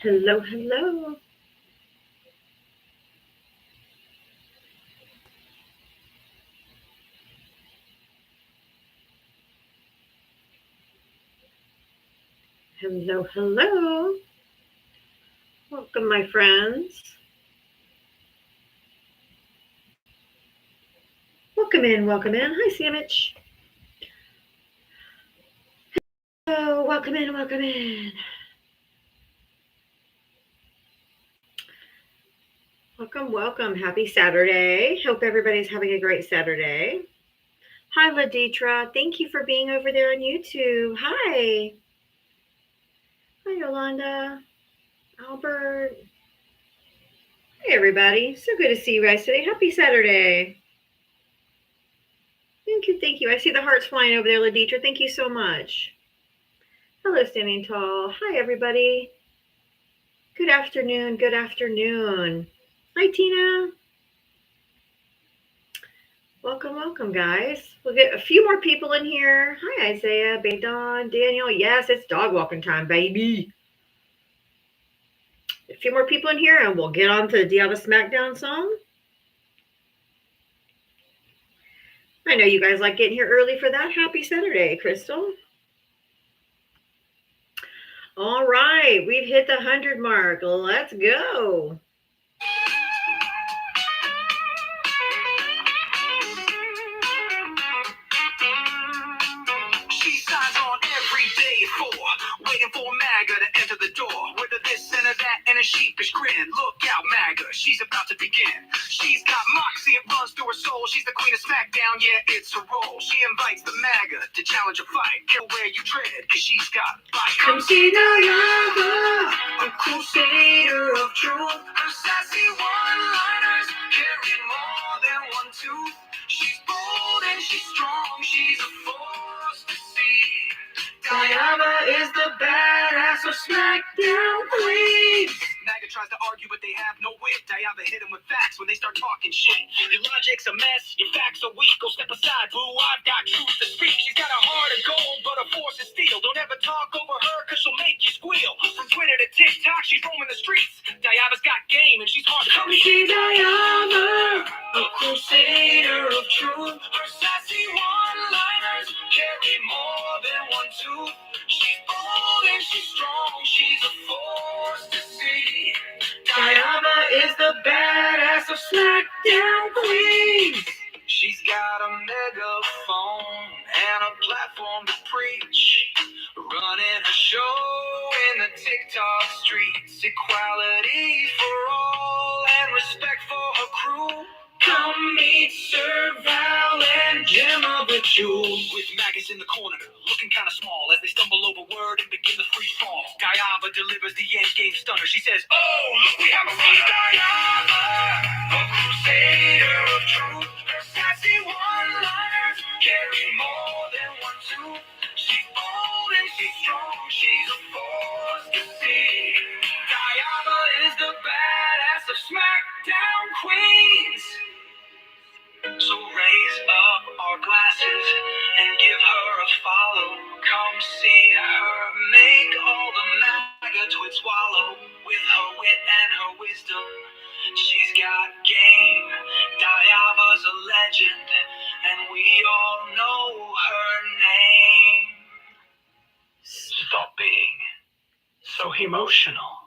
Hello, hello. Hello, hello. Welcome, my friends. Welcome in, welcome in. Hi, Sandwich. Oh, welcome in, welcome in. Welcome, welcome. Happy Saturday. Hope everybody's having a great Saturday. Hi, Laditra. Thank you for being over there on YouTube. Hi. Hi, Yolanda. Albert. Hey, everybody. So good to see you guys today. Happy Saturday. Thank you, thank you. I see the hearts flying over there, Laditra. Thank you so much. Hello, Standing Tall. Hi, everybody. Good afternoon. Good afternoon. Hi, Tina. Welcome, welcome, guys. We'll get a few more people in here. Hi, Isaiah, Baydon, Daniel. Yes, it's dog walking time, baby. A few more people in here, and we'll get on to the Diablo Smackdown song. I know you guys like getting here early for that. Happy Saturday, Crystal. All right, we've hit the 100 mark. Let's go. She signs on every day for waiting for MAGA to enter the door. Whether this and a that and a sheepish grin. Look out, MAGA, she's about to begin. She's got moxie, it runs through her soul. She's the queen of SmackDown, yeah, it's her role. She invites the MAGA to challenge a fight. Kill where you tread, cause she's got bite. Come see Diana, a crusader of truth. Her sassy one-liners carry more than one tooth. She's bold and she's strong, she's a force to see. Diana is the badass of SmackDown Queens. MAGA tries to argue, but they have no wit. Diana hit him with facts when they start talking shit. Your logic's a mess, your facts are weak. Go step aside, boo, I've got truth to speak. She's got a heart of gold, but her force is steel. Don't ever talk over her, cause she'll make you squeal. From Twitter to TikTok, she's roaming the streets. Diana's got game, and she's hard to come see Diana, a crusader of truth. Her sassy one-liners carry more than one tooth. She's bold and she's strong, she's a force to see. Diana is the badass of SmackDown Queens. She's got a megaphone and a platform to preach. Running a show in the TikTok streets. Equality for all and respect for her crew. Come meet Sir Val and Gemma Bachul. With maggots in the corner, looking kind of small as they stumble over word and begin the free fall. Diana delivers the end game stunner. She says, "Oh, look, we have a runner." Diana, a crusader of truth. Her sassy one-liners carry more than one tooth. She's bold and she's strong. She's a force to see. Diana is the badass of SmackDown Queens. So raise up our glasses and give her a follow. Come see her make all the MAGA twits swallow. With her wit and her wisdom, she's got game. Diana's a legend, and we all know her name. Stop being so emotional.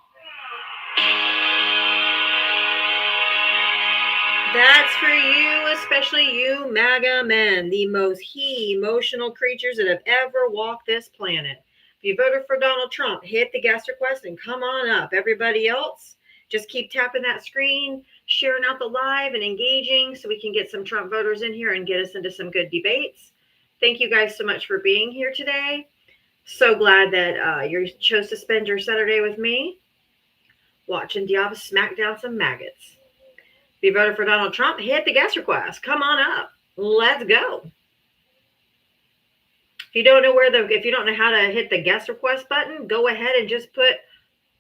That's for you, especially you MAGA men, the most emotional creatures that have ever walked this planet. If you voted for Donald Trump, hit the guest request and come on up. Everybody else, just keep tapping that screen, sharing out the live and engaging so we can get some Trump voters in here and get us into some good debates. Thank you guys so much for being here today. So glad that you chose to spend your Saturday with me watching Diablo smack down some maggots. If you voted for Donald Trump, hit the guest request. Come on up. Let's go. If you don't know how to hit the guest request button, go ahead and just put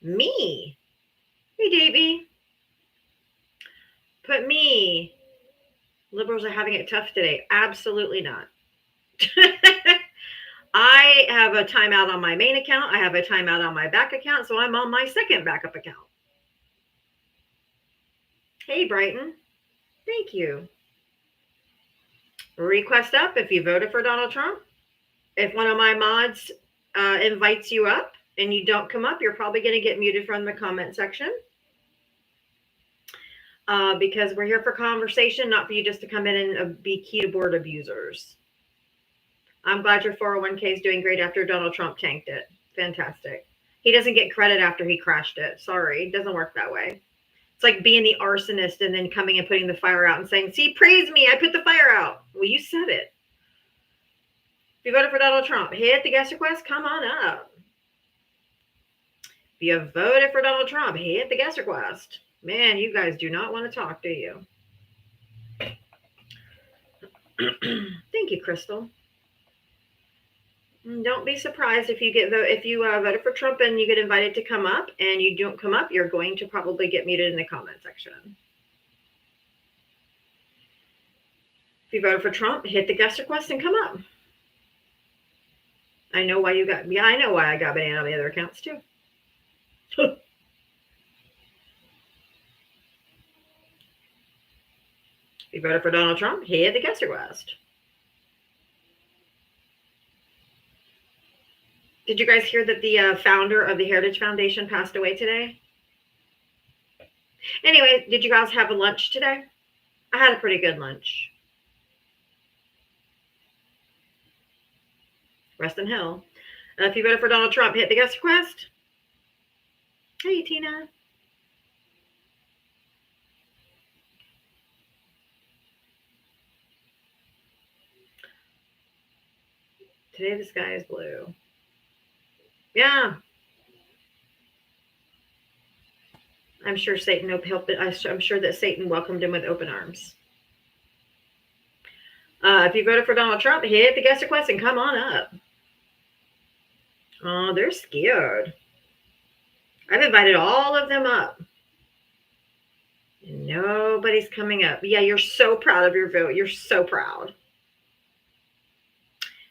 me. Hey, Davey. Put me. Liberals are having it tough today. Absolutely not. I have a timeout on my main account. I have a timeout on my back account. So I'm on my second backup account. Hey, Brighton. Thank you. Request up if you voted for Donald Trump. If one of my mods invites you up and you don't come up, you're probably going to get muted from the comment section. Because we're here for conversation, not for you just to come in and be keyboard abusers. I'm glad your 401k is doing great after Donald Trump tanked it. Fantastic. He doesn't get credit after he crashed it. Sorry, it doesn't work that way. It's like being the arsonist and then coming and putting the fire out and saying, see, praise me, I put the fire out. Well, you said it. If you voted for Donald Trump, hit the guest request, come on up. If you voted for Donald Trump, hit the guest request. Man, you guys do not want to talk, do you? Thank you, Crystal. Don't be surprised if you voted for Trump and you get invited to come up and you don't come up, you're going to probably get muted in the comment section. If you voted for Trump, hit the guest request and come up. I know why I know why I got banned on the other accounts too. If you voted for Donald Trump, hit the guest request. Did you guys hear that the founder of the Heritage Foundation passed away today? Anyway, did you guys have a lunch today? I had a pretty good lunch. Rest in hell. If you voted for Donald Trump, hit the guest request. Hey, Tina. Today the sky is blue. Yeah. I'm sure Satan helped it. I'm sure that Satan welcomed him with open arms. If you voted for Donald Trump, hit the guest request and come on up. Oh, they're scared. I've invited all of them up. Nobody's coming up. Yeah, you're so proud of your vote. You're so proud.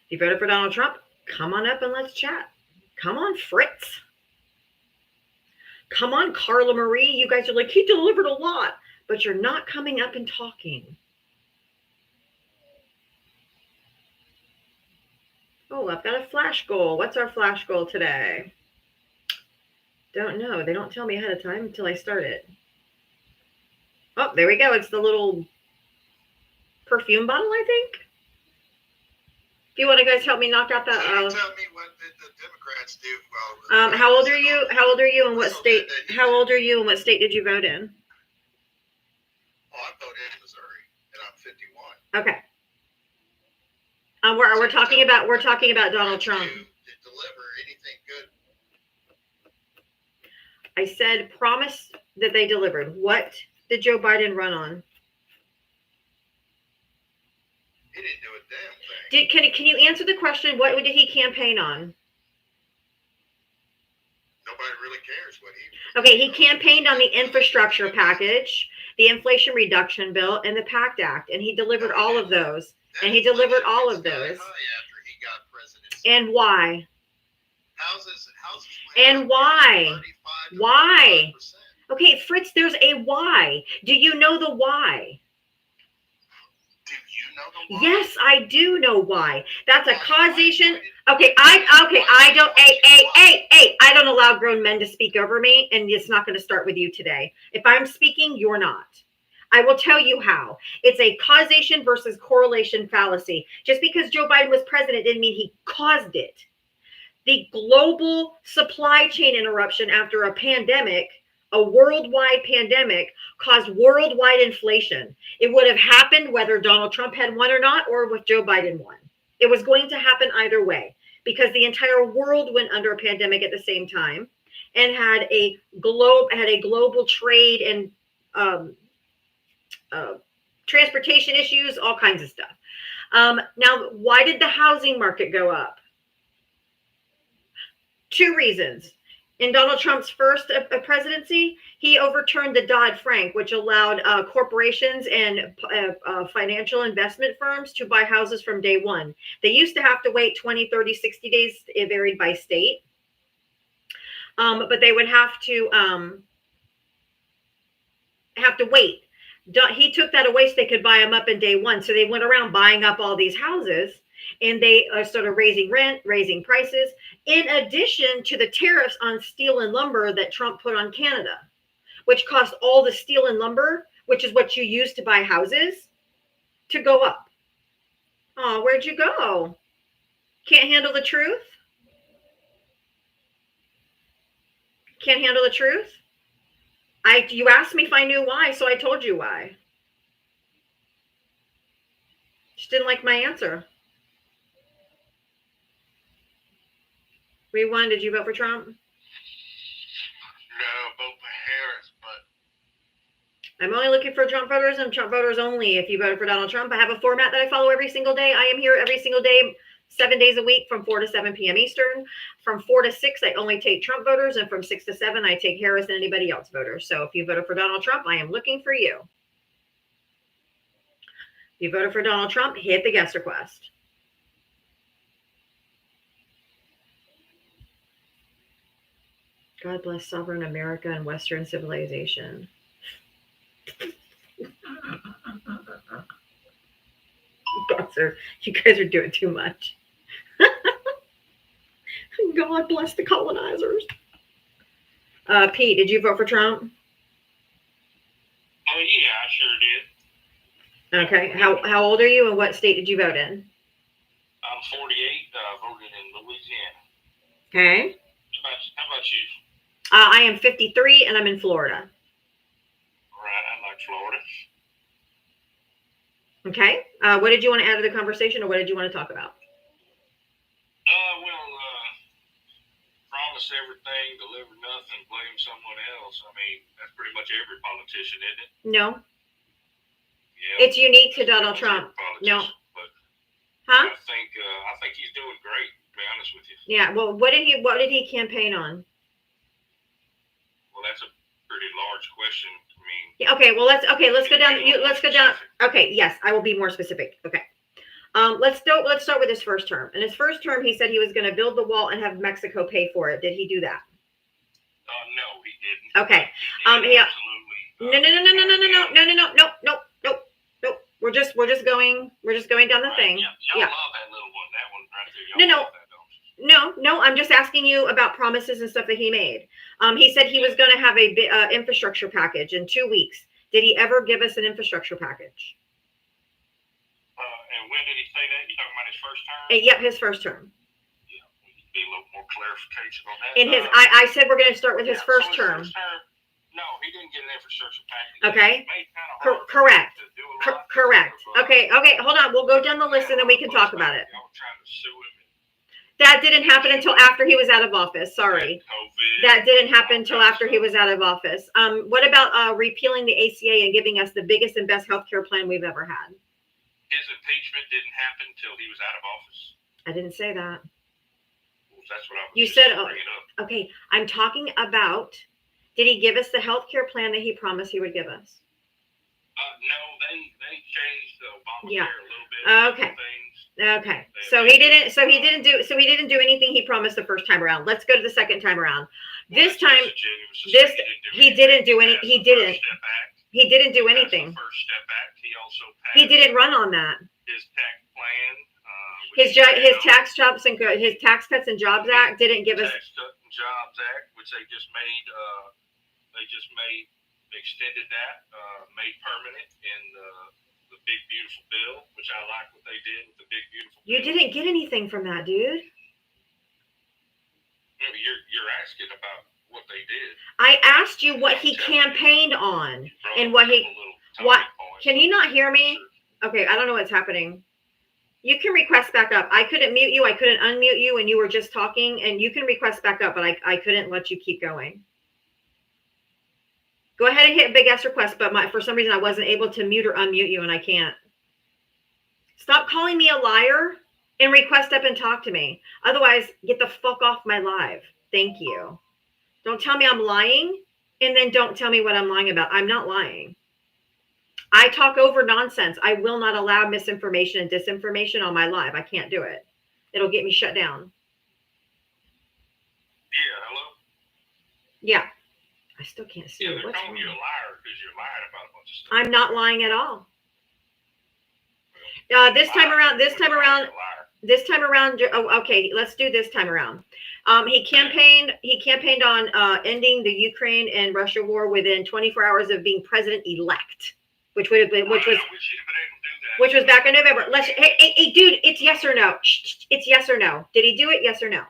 If you voted for Donald Trump, come on up and let's chat. Come on, Fritz. Come on, Carla Marie. You guys are like, he delivered a lot, but you're not coming up and talking. Oh, I've got a flash goal. What's our flash goal today? Don't know. They don't tell me ahead of time until I start it. Oh, there we go. It's the little perfume bottle, I think. If you want to guys help me knock out that. Tell me what did the Democrats do? How old are you? How old are you and what state? How old are you and what state did you vote in? Oh, I voted in Missouri, and I'm 51. Okay. We're talking about Donald Trump. Did deliver anything good? I said promise that they delivered. What did Joe Biden run on? He didn't do a damn thing. Can you answer the question? What did he campaign on? Nobody really cares what he. Okay, he campained on the infrastructure package, the Inflation Reduction Bill, and the PACT Act, and he delivered all of those. And he delivered all of those. After he got presidency. And why? Houses and why? Why? Okay, Fritz, there's a why. Do you know the why? Do you know the why? Yes, I do know why. That's a causation. Okay, I don't. Hey! I don't allow grown men to speak over me, and it's not going to start with you today. If I'm speaking, you're not. I will tell you how. It's a causation versus correlation fallacy. Just because Joe Biden was president didn't mean he caused it. The global supply chain interruption after a pandemic, a worldwide pandemic, caused worldwide inflation. It would have happened whether Donald Trump had won or not, or if Joe Biden won. It was going to happen either way because the entire world went under a pandemic at the same time and had a global trade and transportation issues, all kinds of stuff. Now, why did the housing market go up? Two reasons. In Donald Trump's first presidency, he overturned the Dodd-Frank, which allowed corporations and financial investment firms to buy houses from day one. They used to have to wait 20, 30, 60 days. It varied by state. But they would have to wait. He took that away so they could buy them up in day one. So they went around buying up all these houses, and they started raising rent, raising prices, in addition to the tariffs on steel and lumber that Trump put on Canada, which caused all the steel and lumber, which is what you use to buy houses, to go up. Oh, where'd you go? Can't handle the truth? Can't handle the truth? You asked me if I knew why, so I told you why. Just didn't like my answer. Rewind, did you vote for Trump? No, vote for Harris, but I'm only looking for Trump voters and Trump voters only. If you voted for Donald Trump, I have a format that I follow every single day. I am here every single day, 7 days a week from 4 to 7 p.m. Eastern. From 4 to 6, I only take Trump voters. And from 6 to 7, I take Harris and anybody else voters. So if you voted for Donald Trump, I am looking for you. If you voted for Donald Trump, hit the guest request. God bless sovereign America and Western civilization. You guys are doing too much. God bless the colonizers. Pete, did you vote for Trump? oh yeah, I sure did. Okay. How old are you and what state did you vote in? I'm 48. Voted in Louisiana. Okay. How about you? I am 53 and I'm in Florida. Right, I like Florida. Okay. What did you want to add to the conversation, or what did you want to talk about? Promise everything, deliver nothing, blame someone else. I mean, that's pretty much every politician, isn't it? No. Yeah. It's unique to Donald Trump. No. But Huh? I think he's doing great, to be honest with you. Yeah. Well, what did he campaign on? Well, that's a pretty large question. I mean, Yeah, okay. Well, let's go down. Let's go down. Okay. Yes, I will be more specific. Okay. Let's start with his first term. In his first term, he said he was going to build the wall and have Mexico pay for it. Did he do that? no, he didn't. Okay. He No. We're just going down the thing. Y'all Yeah. love that little one. That one right there. No. Love that, don't you? No. I'm just asking you about promises and stuff that he made. He said he was going to have a infrastructure package in 2 weeks. Did he ever give us an infrastructure package? And when did he say that? You talking about his first term? Yep, his first term. Yeah, we need to be a little more clarification on that. In his, I said we're going to start with his first term. No, he didn't get an infrastructure package. Okay. It made kind of hard Correct. to do a lot. Correct. Okay. Hold on. We'll go down the list and then we can talk about it. Y'all trying to sue him. That didn't happen until after he was out of office. Sorry. COVID. That didn't happen until after he was out of office. What about repealing the ACA and giving us the biggest and best healthcare plan we've ever had? His impeachment didn't happen until he was out of office. I didn't say that. Well, that's what I was You just said, bringing up. Okay, I'm talking about, did he give us the healthcare plan that he promised he would give us? No, they changed Obamacare Yeah. a little bit. Okay. Things. Okay. So he didn't do anything he promised the first time around. Let's go to the second time around. This time, he didn't do any. He didn't. He didn't do anything. First Step Act. He also passed. He didn't run on that. His tax plan. His Tax Cuts and Jobs Act didn't give us. Tax Cuts and Jobs Act, which they just made. Extended that, made permanent in the Big Beautiful Bill, which I like what they did with the Big Beautiful Bill. You didn't get anything from that, dude. You're asking about what they did. I asked you what he campaigned on and what he. What? Can you not hear me? Okay, I don't know what's happening. You can request back up. I couldn't mute you. I couldn't unmute you, and you were just talking. And you can request back up, but I couldn't let you keep going. Go ahead and hit big S request, but for some reason I wasn't able to mute or unmute you, and I can't. Stop calling me a liar and request up and talk to me. Otherwise, get the fuck off my live. Thank you. Don't tell me I'm lying, and then don't tell me what I'm lying about. I'm not lying. I talk over nonsense. I will not allow misinformation and disinformation on my live. I can't do it. It'll get me shut down. Yeah, hello? Yeah. I still can't see Yeah, it. they're What's calling you a wrong? liar because you're lying about a bunch of stuff. I'm not lying at all. This time around. Oh, okay. Let's do this time around. He campaigned on ending the Ukraine and Russia war within 24 hours of being president-elect, which was back in November. Hey, dude, it's yes or no. It's yes or no. Did he do it? Yes or no?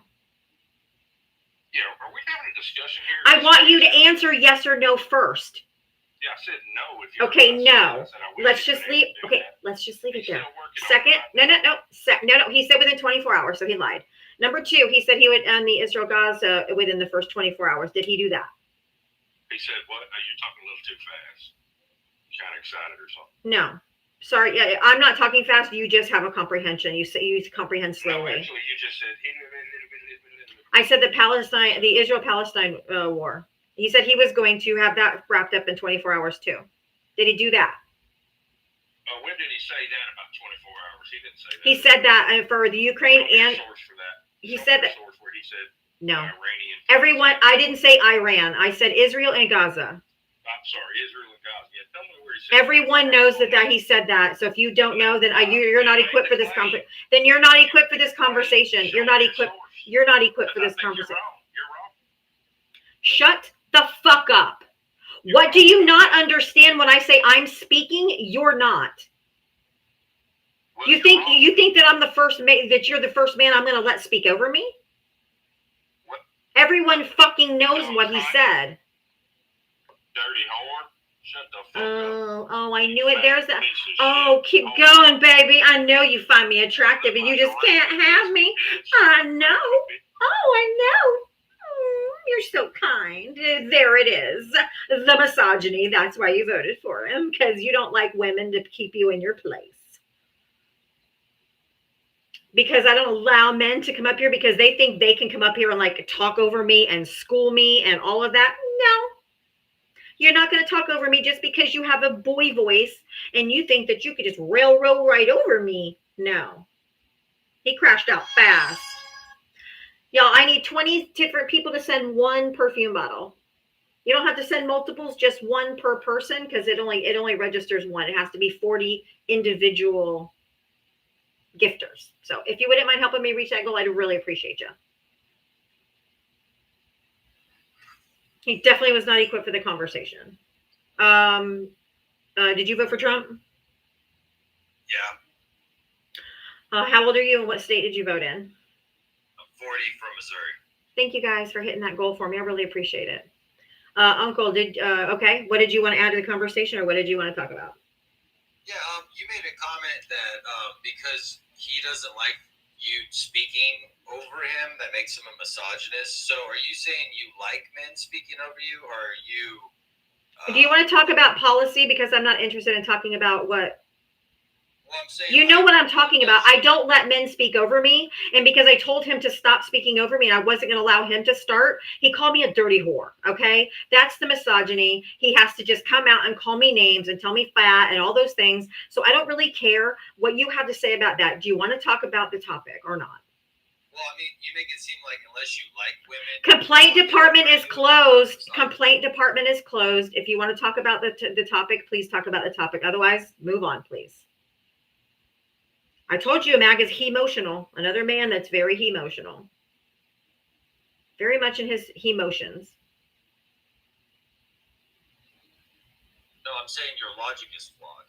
Yeah, are we having a discussion here? I want you to answer yes or no first. Yeah, I said no. If you Okay, no. Let's just leave. Okay, let's just leave it there. Second, no. He said within 24 hours, so he lied. Number 2, he said he would end the Israel-Gaza within the first 24 hours. Did he do that? He said what? Are you talking a little too fast? You're kind of excited or something. No. Sorry, yeah, I'm not talking fast. You just have a comprehension. You comprehend slowly. No, actually, you just said. I said the Israel-Palestine war. He said he was going to have that wrapped up in 24 hours too. Did he do that? When did he say that about 24 hours? He didn't say that. He said that for the Ukraine and source for that. He said that. Source where he said No. Iranian. Everyone. I didn't say Iran. I said Israel and Gaza. I'm sorry, Israel and Gaza. Yeah, tell me where he said. Everyone knows that he said that. So if you don't know, then you're not equipped for this Then you're not equipped for this conversation. You're not equipped. You're not equipped for this conversation. You're wrong. Shut the fuck up. What do you not understand when I say I'm speaking? You're not. You think that I'm the first man, that you're the first man I'm going to let speak over me? What? Everyone fucking knows what he said. Dirty whore. Shut the fuck up. Oh, I knew it. There's that. Oh, keep going, baby. I know you find me attractive and you just can't have me. I know. Oh, I know. You're so kind. There it is. The misogyny. That's why you voted for him, because you don't like women to keep you in your place. Because I don't allow men to come up here because they think they can come up here and like talk over me and school me and all of that. No. You're not going to talk over me just because you have a boy voice and you think that you could just railroad right over me. No. He crashed out fast. Y'all, I need 20 different people to send one perfume bottle. You don't have to send multiples, just one per person, because it only registers one. It has to be 40 individual gifters. So if you wouldn't mind helping me reach that goal, I'd really appreciate you. He definitely was not equipped for the conversation. Did you vote for Trump? Yeah. How old are you and what state did you vote in? I'm 40 from Missouri. Thank you guys for hitting that goal for me. I really appreciate it. Uncle, okay. What did you want to add to the conversation, or what did you want to talk about? Yeah, you made a comment that because he doesn't like you speaking over him, that makes him a misogynist. So are you saying you like men speaking over you, or are you... Do you want to talk about policy? Because I'm not interested in talking about what... Well, I'm saying, you know what I'm talking about. I don't let men speak over me. And because I told him to stop speaking over me and I wasn't going to allow him to start, he called me a dirty whore. Okay. That's the misogyny. He has to just come out and call me names and tell me fat and all those things. So I don't really care what you have to say about that. Do you want to talk about the topic or not? Well, I mean, you make it seem like unless you like women... Complaint department is closed. Complaint department is closed. If you want to talk about the topic, please talk about the topic. Otherwise, move on, please. I told you Mag is he-emotional. Another man that's very he-emotional. Very much in his he-emotions. No, I'm saying your logic is flawed.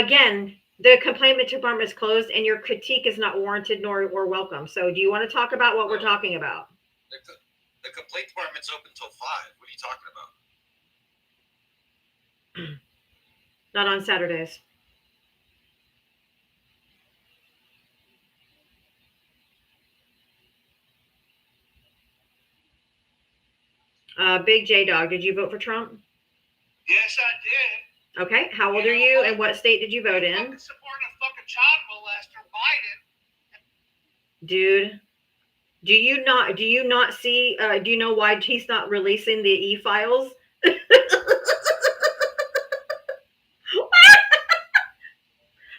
Again, the complaint department is closed and your critique is not warranted nor welcome. So do you want to talk about what we're talking about? The complaint department's open till 5. What are you talking about? Not on Saturdays. Big J Dog, did you vote for Trump? Yes, I did. Okay. How old are you and what state did you vote in? Supporting a fucking child molester, Biden. Dude, Do you not see? Do you know why he's not releasing the e-files?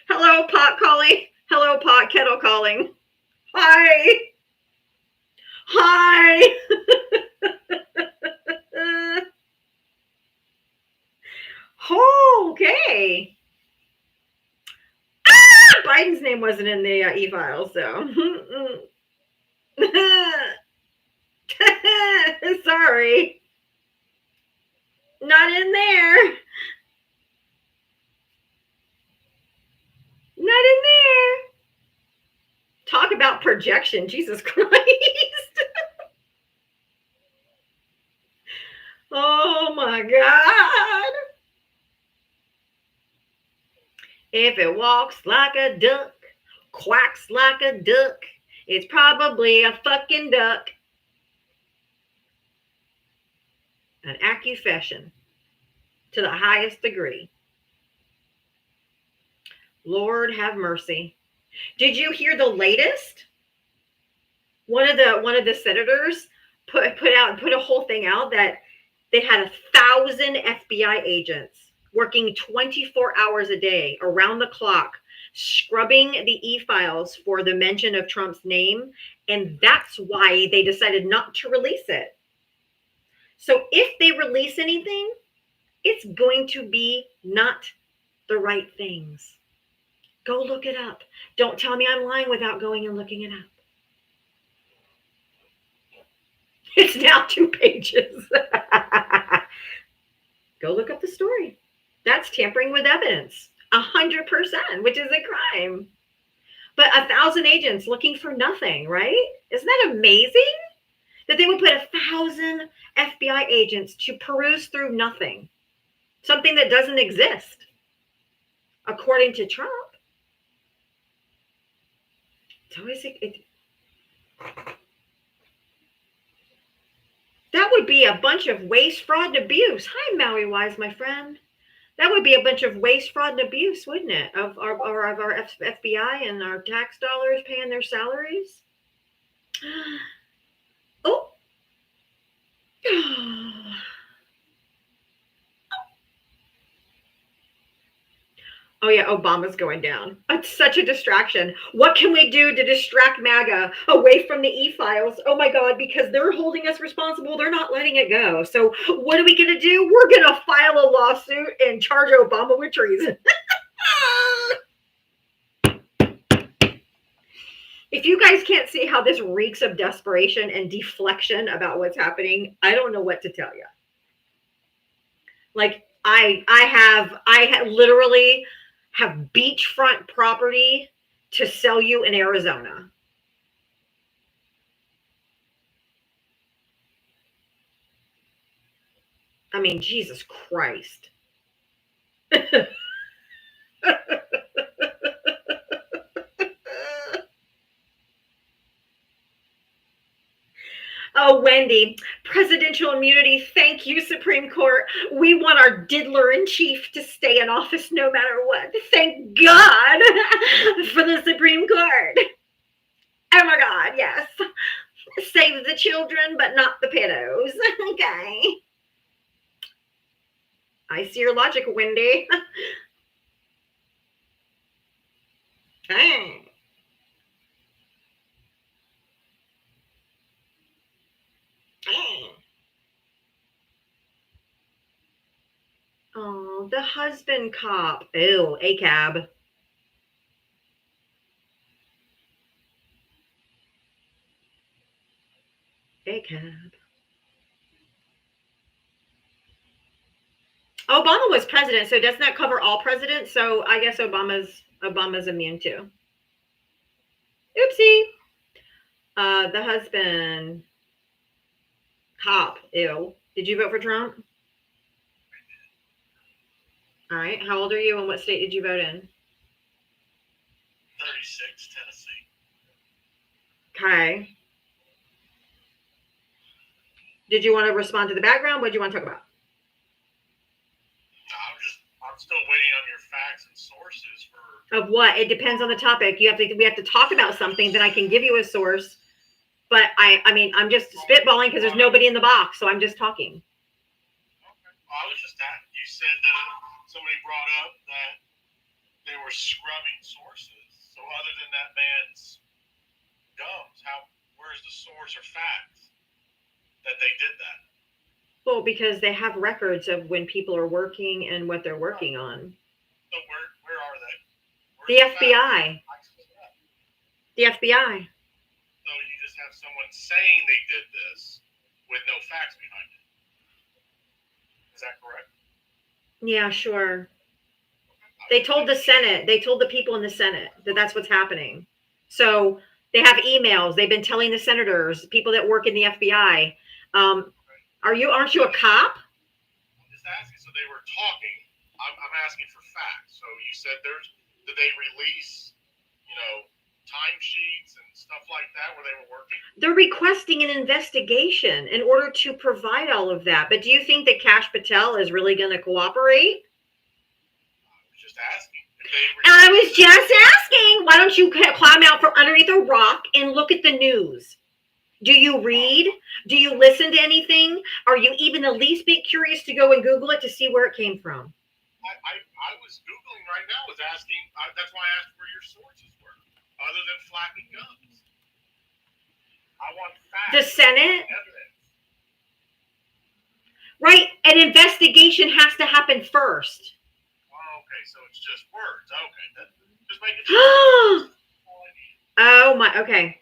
Hello, pot calling. Hello, pot kettle calling. Hi. Hi. Okay. Biden's name wasn't in the e-files, so. Sorry. Not in there. Not in there. Talk about projection. Jesus Christ. Oh my God. If it walks like a duck, quacks like a duck, it's probably a fucking duck. An accusation to the highest degree. Lord have mercy. Did you hear the latest? One of the senators put a whole thing out that they had 1,000 FBI agents working 24 hours a day around the clock, scrubbing the e-files for the mention of Trump's name. And that's why they decided not to release it. So if they release anything, it's going to be not the right things. Go look it up. Don't tell me I'm lying without going and looking it up. It's now 2 pages. Go look up the story. That's tampering with evidence. 100%, which is a crime. But 1,000 agents looking for nothing, right? Isn't that amazing? That they would put 1,000 FBI agents to peruse through nothing. Something that doesn't exist, according to Trump. It's always that would be a bunch of waste, fraud, and abuse. Hi, Maui Wise, my friend. That would be a bunch of waste, fraud, and abuse, wouldn't it? Of our FBI and our tax dollars paying their salaries. Oh. Oh yeah, Obama's going down. It's such a distraction. What can we do to distract MAGA away from the e-files? Oh my God, because they're holding us responsible. They're not letting it go. So what are we going to do? We're going to file a lawsuit and charge Obama with treason. If you guys can't see how this reeks of desperation and deflection about what's happening, I don't know what to tell you. Like I literally have beachfront property to sell you in Arizona. I mean, Jesus Christ. Oh, Wendy, presidential immunity. Thank you, Supreme Court. We want our diddler in chief to stay in office no matter what. Thank God for the Supreme Court. Oh my God, yes. Save the children, but not the pedos. Okay. I see your logic, Wendy. Okay. Oh, the husband cop. Ew, ACAB. ACAB. Obama was president, so doesn't that cover all presidents? So I guess Obama's immune too. Oopsie. The husband cop. Ew. Did you vote for Trump? All right. How old are you and what state did you vote in? 36, Tennessee. Okay. Did you want to respond to the background? What do you want to talk about? I'm still waiting on your facts and sources for. Of what? It depends on the topic. We have to talk about something, then I can give you a source. But I mean, I'm just spitballing because there's nobody in the box, so I'm just talking. Okay. Well, I was just asking. You said that somebody brought up that they were scrubbing sources. So other than that man's gums, where's the source or facts that they did that? Well, because they have records of when people are working and what they're working on. So where are they? The FBI. The FBI. So you just have someone saying they did this with no facts behind it. Is that correct? Yeah, sure. They told the Senate, they told the people in the Senate that that's what's happening. So they have emails. They've been telling the senators, people that work in the FBI. Aren't you a cop? I'm just asking. So they were talking. I'm asking for facts. So you said did they release, timesheets and stuff like that where they were working? They're requesting an investigation in order to provide all of that. But do you think that Kash Patel is really going to cooperate? I was just asking. I was just asking, why don't you climb out from underneath a rock and look at the news? Do you read? Do you listen to anything? Are you even the least bit curious to go and Google it to see where it came from? I was Googling right now, was asking, that's why I asked where your sources were, other than flapping gums. I want facts. The Senate? Evidence. Right, an investigation has to happen first. Oh, okay, so it's just words. Okay, just make it. Oh my, okay.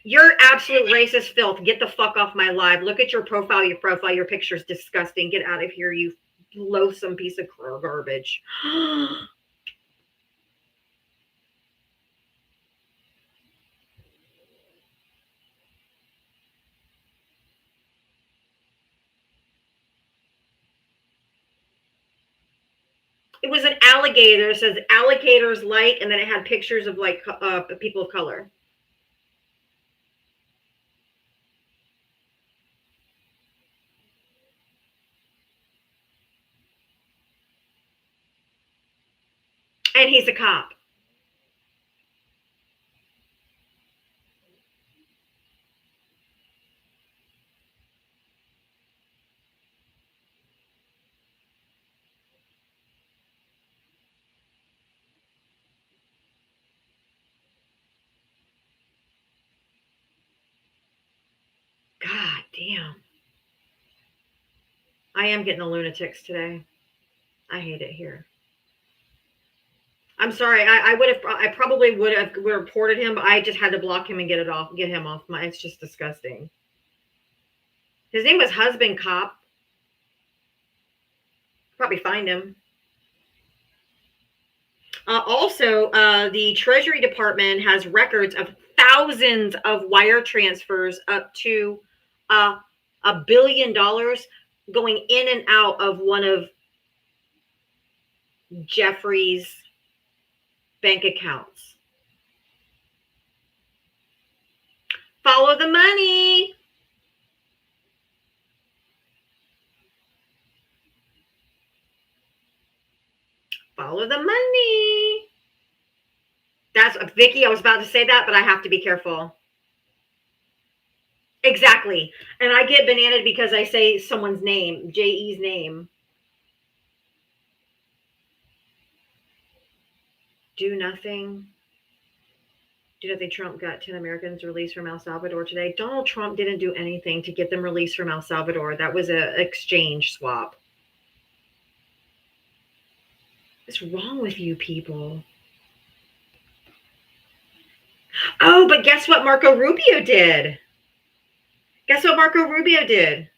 You're absolute racist filth. Get the fuck off my live. Look at your profile. Your picture's disgusting. Get out of here, you loathsome piece of garbage. It was an alligator. It says alligators like, and then it had pictures of like people of color. And he's a cop. God damn. I am getting the lunatics today. I hate it here. I'm sorry. I probably would have reported him, but I just had to block him and get him off my. It's just disgusting. His name was Husband Cop. Probably find him. Also, the Treasury Department has records of thousands of wire transfers up to $1 billion going in and out of one of Jeffrey's bank accounts. Follow the money. Follow the money. That's Vicky. I was about to say that, but I have to be careful. Exactly. And I get bananaed because I say someone's name, J.E.'s name. Do nothing. Trump got 10 Americans released from El Salvador today. Donald Trump didn't do anything to get them released from El Salvador. That was an exchange swap. What's wrong with you people? Oh, but guess what Marco Rubio did? Guess what Marco Rubio did?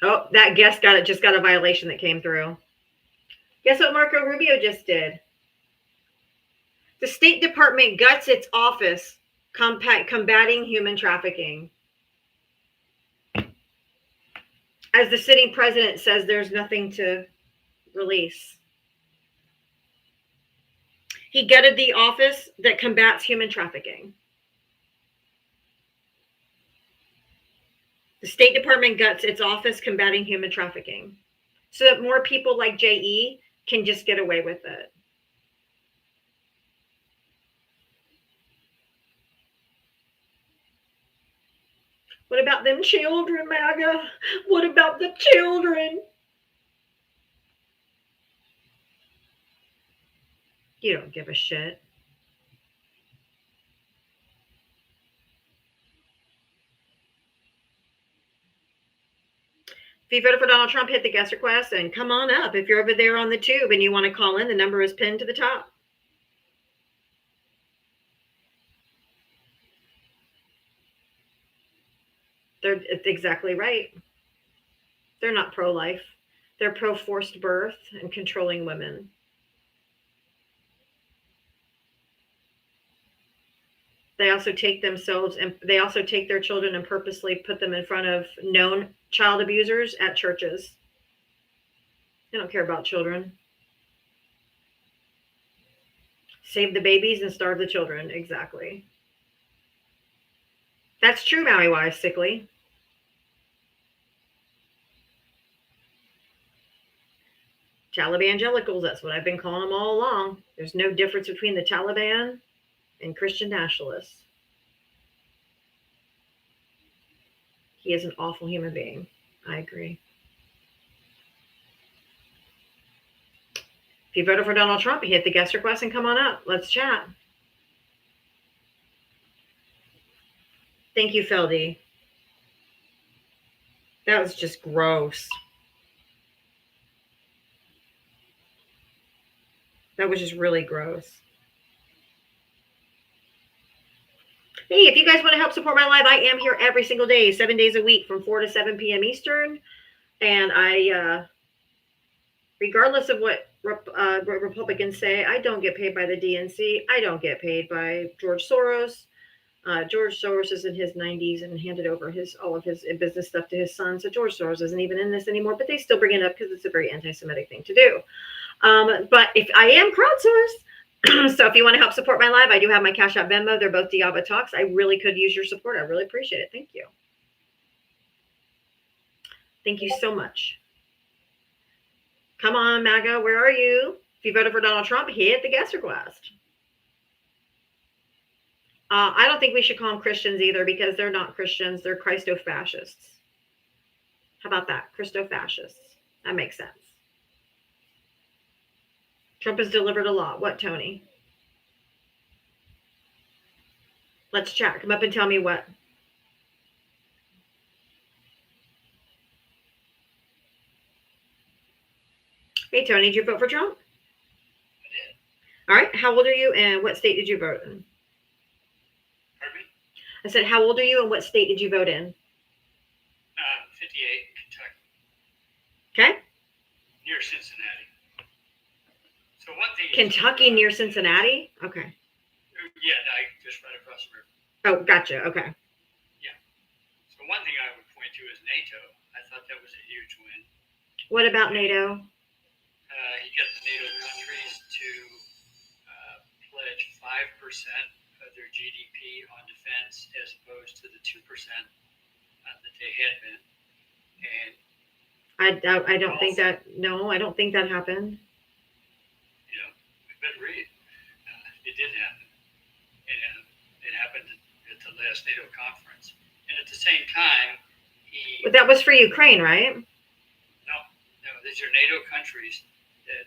Oh, that guest just got a violation that came through. Guess what Marco Rubio just did? The State Department guts its office combating human trafficking. As the sitting president says, there's nothing to release. He gutted the office that combats human trafficking. The State Department guts its office combating human trafficking so that more people like J.E. can just get away with it. What about them children, MAGA? What about the children? You don't give a shit. If you voted for Donald Trump, hit the guest request and come on up. If you're over there on the tube and you want to call in, the number is pinned to the top. It's exactly right. They're not pro-life. They're pro-forced birth and controlling women. They also take themselves and they also take their children and purposely put them in front of known child abusers at churches. They don't care about children. Save the babies and starve the children. Exactly. That's true, Maui Wise, sickly. Talibangelicals, that's what I've been calling them all along. There's no difference between the Taliban and Christian nationalists. He is an awful human being. I agree. If you voted for Donald Trump, hit the guest request and come on up. Let's chat. Thank you, Feldy. That was just gross. That was just really gross. Hey, if you guys want to help support my live, I am here every single day, 7 days a week from 4 to 7 p.m. Eastern. And I, regardless of what Republicans say, I don't get paid by the DNC. I don't get paid by George Soros. George Soros is in his 90s and handed over all of his business stuff to his son. So George Soros isn't even in this anymore, but they still bring it up because it's a very anti-Semitic thing to do. But if I am crowdsourced, so if you want to help support my live, I do have my Cash App Venmo. They're both Diaba Talks. I really could use your support. I really appreciate it. Thank you. Thank you so much. Come on, MAGA, where are you? If you voted for Donald Trump, hit the guest request. I don't think we should call them Christians either because they're not Christians. They're Christo-fascists. How about that? Christo-fascists. That makes sense. Trump has delivered a lot. What, Tony? Let's chat. Come up and tell me what. Hey, Tony, did you vote for Trump? I did. All right. How old are you and what state did you vote in? Pardon me? I said, how old are you and what state did you vote in? 58, Kentucky, Okay. near Cincinnati. So one thing. Kentucky near Cincinnati? Okay. Yeah, I just right across the river. Oh, gotcha. Okay. So one thing I would point to is NATO. I thought that was a huge win. What about NATO? He got the NATO countries to pledge 5% of their GDP on defense as opposed to the 2% that they had been. And I don't think that, no, I don't think that happened. you know, we better read. It did happen. And it happened at the last NATO conference. And at the same time, But that was for Ukraine, right? No, these are NATO countries that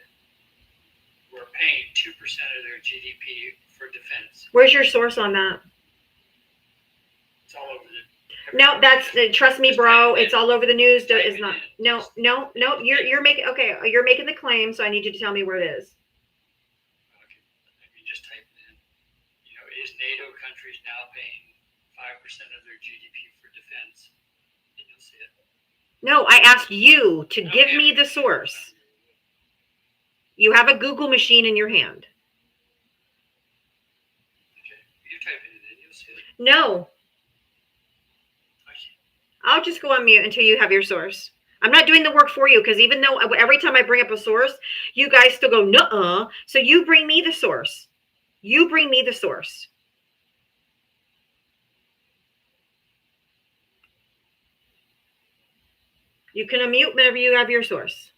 were paying 2% of their GDP for defense. Where's your source on that? It's all over the. No, that's trust me, bro. It's all over the news. It's not. No. You're making You're making the claim, so I need you to tell me where it is. Okay, let me just type it in. You know, is NATO countries now paying 5% of their GDP for defense? And you'll see it. No, I asked you to give me the source. You have a Google machine in your hand. Okay, you type it in, you'll see it. No, I'll just go on mute until you have your source. I'm not doing the work for you because even though every time I bring up a source, you guys still go, nuh-uh. So you bring me the source. You bring me the source. You can unmute whenever you have your source.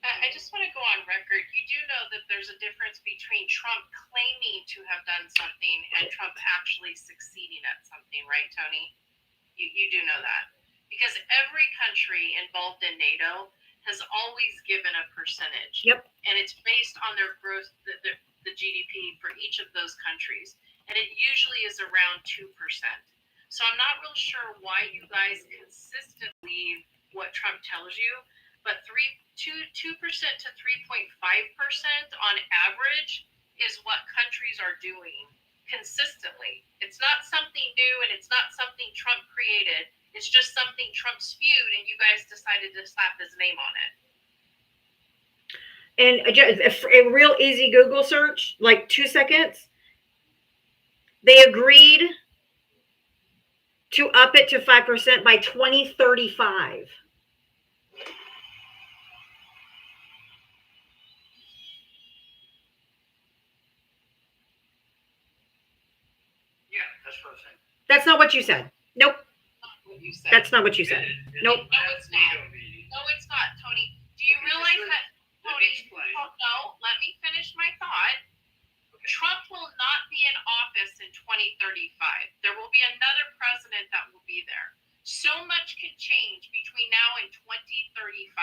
I just want to go on record. You do know that there's a difference between Trump claiming to have done something and Trump actually succeeding at something, right, Tony? You do know that. Because every country involved in NATO has always given a percentage. Yep. And it's based on their growth, the GDP for each of those countries. And it usually is around 2%. So I'm not real sure why you guys consistently believe what Trump tells you, but 2% to 3.5% on average is what countries are doing consistently. It's not something new and it's not something Trump created. It's just something Trump spewed and you guys decided to slap his name on it. And a real easy Google search, like 2 seconds, they agreed to up it to 5% by 2035. Yeah, that's what I'm saying. That's not what you said. Nope. Not what you said. That's not what you said. Nope. No, it's not. No, it's not, Tony. Do you realize that, Let me Tony? explain. No, let me finish my thought. Trump will not be in office in 2035. There will be another president that will be there. So much can change between now and 2035.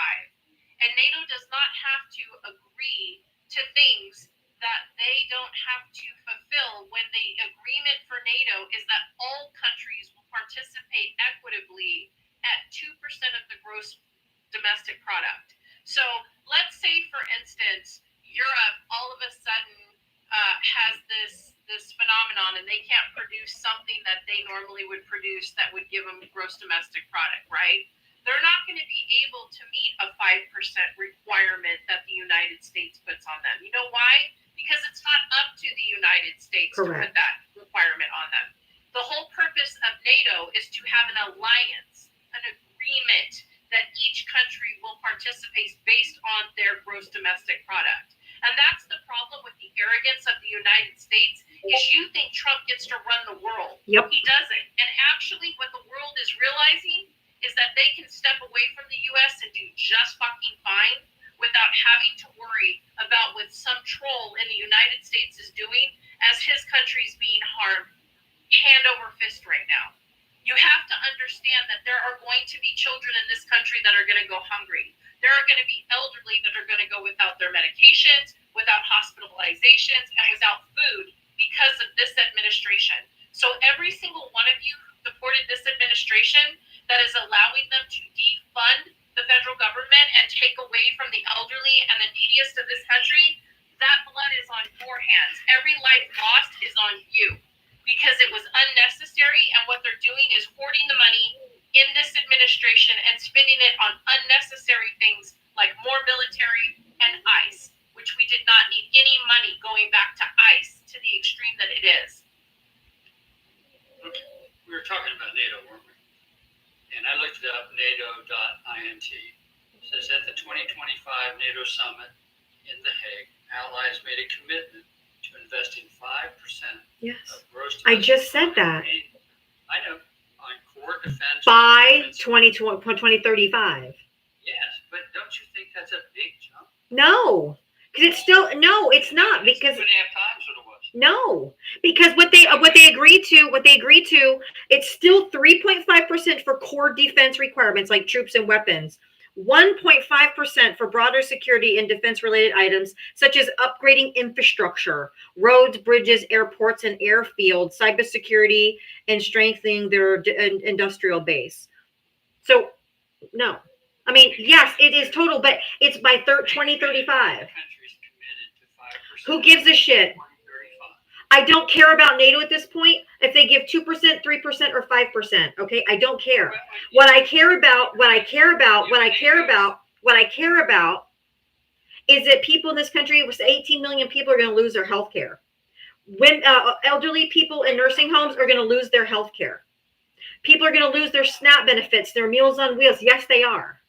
And NATO does not have to agree to things that they don't have to fulfill when the agreement for NATO is that all countries will participate equitably at 2% of the gross domestic product. So let's say, for instance, Europe all of a sudden has this phenomenon and they can't produce something that they normally would produce that would give them gross domestic product, right? They're not going to be able to meet a 5% requirement that the United States puts on them. You know why? Because it's not up to the United States to put that requirement on them. The whole purpose of NATO is to have an alliance, an agreement that each country will participate based on their gross domestic product. And that's the problem with the arrogance of the United States, is you think Trump gets to run the world. Yep. He doesn't. And actually what the world is realizing is that they can step away from the U.S. and do just fucking fine without having to worry about what some troll in the United States is doing as his country's being harmed hand over fist right now. You have to understand that there are going to be children in this country that are going to go hungry. There are going to be elderly that are going to go without their medications, without hospitalizations, and without food because of this administration. So every single one of you who supported this administration that is allowing them to defund the federal government and take away from the elderly and the neediest of this country, that blood is on your hands. Every life lost is on you because it was unnecessary, and what they're doing is hoarding the money in this administration and spending it on unnecessary things like more military and ICE, which we did not need any money going back to ICE to the extreme that it is. Okay, we were talking about NATO, weren't we? And I looked it up, NATO.int. It says at the 2025 NATO summit in The Hague, allies made a commitment to investing 5% Yes. of gross I domestic just said product that. I know, on core defense. By defense- 2035. Yes, but don't you think that's a big jump? No. Because it's still, no, it's not, because 2.5 times what it was. no, because what they agreed to, it's still 3.5% for core defense requirements like troops and weapons, 1.5% for broader security and defense related items such as upgrading infrastructure, roads, bridges, airports, and airfields, cybersecurity, and strengthening their industrial base. So, no. I mean, yes, it is total, but it's by 2035. Countries committed to 5%. Who gives a shit? 2035. I don't care about NATO at this point. If they give 2%, 3%, or 5%, okay, I don't care. What I care about is that people in this country, with 18 million people, are going to lose their health care. When elderly people in nursing homes are going to lose their health care. People are going to lose their SNAP benefits, their Meals on Wheels. Yes, they are.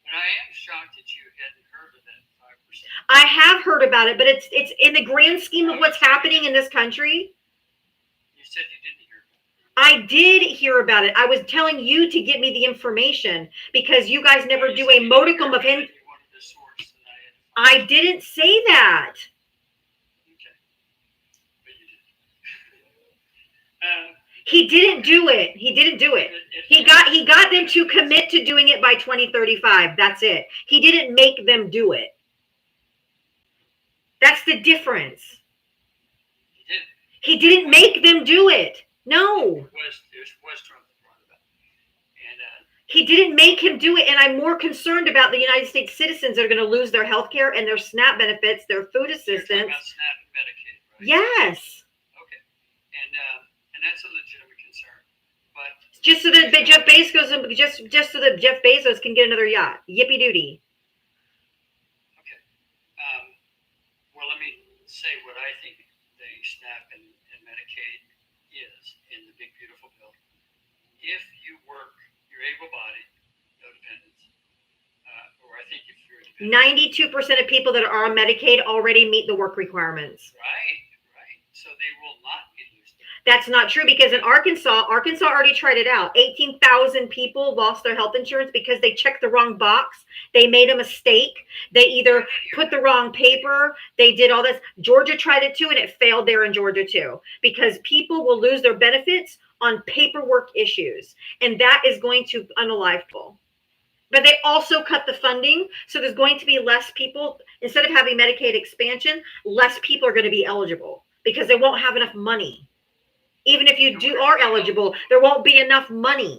And I am shocked that you hadn't heard of that 5%. I have heard about it, but it's in the grand scheme of what's happening in this country. You said you didn't hear about it. I did hear about it. I was telling you to get me the information because you guys never do a modicum of You wanted the source, and I had to I didn't say that. Okay. But you did. He didn't do it. He didn't do it. He got them to commit to doing it by 2035. That's it. He didn't make them do it. That's the difference. He didn't. He didn't make them do it. No. It was Trump that brought it up. And He didn't make him do it. And I'm more concerned about the United States citizens that are going to lose their health care and their SNAP benefits, their food you're talking assistance. about SNAP and Medicaid, right? Yes. Okay. And that's a legitimate concern. But Just so that Jeff Bezos just so that Jeff Bezos can get another yacht. Yippee doody. okay. Well, let me say what I think the SNAP and Medicaid is in the big beautiful bill. If you work, you're able-bodied, no dependents, or I think if you're a dependent, 92% of people that are on Medicaid already meet the work requirements. right. So they will not be losing. That's not true because in Arkansas already tried it out. 18,000 people lost their health insurance because they checked the wrong box. They made a mistake. They either put the wrong paper. They did all this. Georgia tried it too, and it failed there in Georgia too because people will lose their benefits on paperwork issues, and that is going to unalive people. But they also cut the funding, so there's going to be less people. Instead of having Medicaid expansion, less people are going to be eligible because they won't have enough money. Even if you are eligible, there won't be enough money.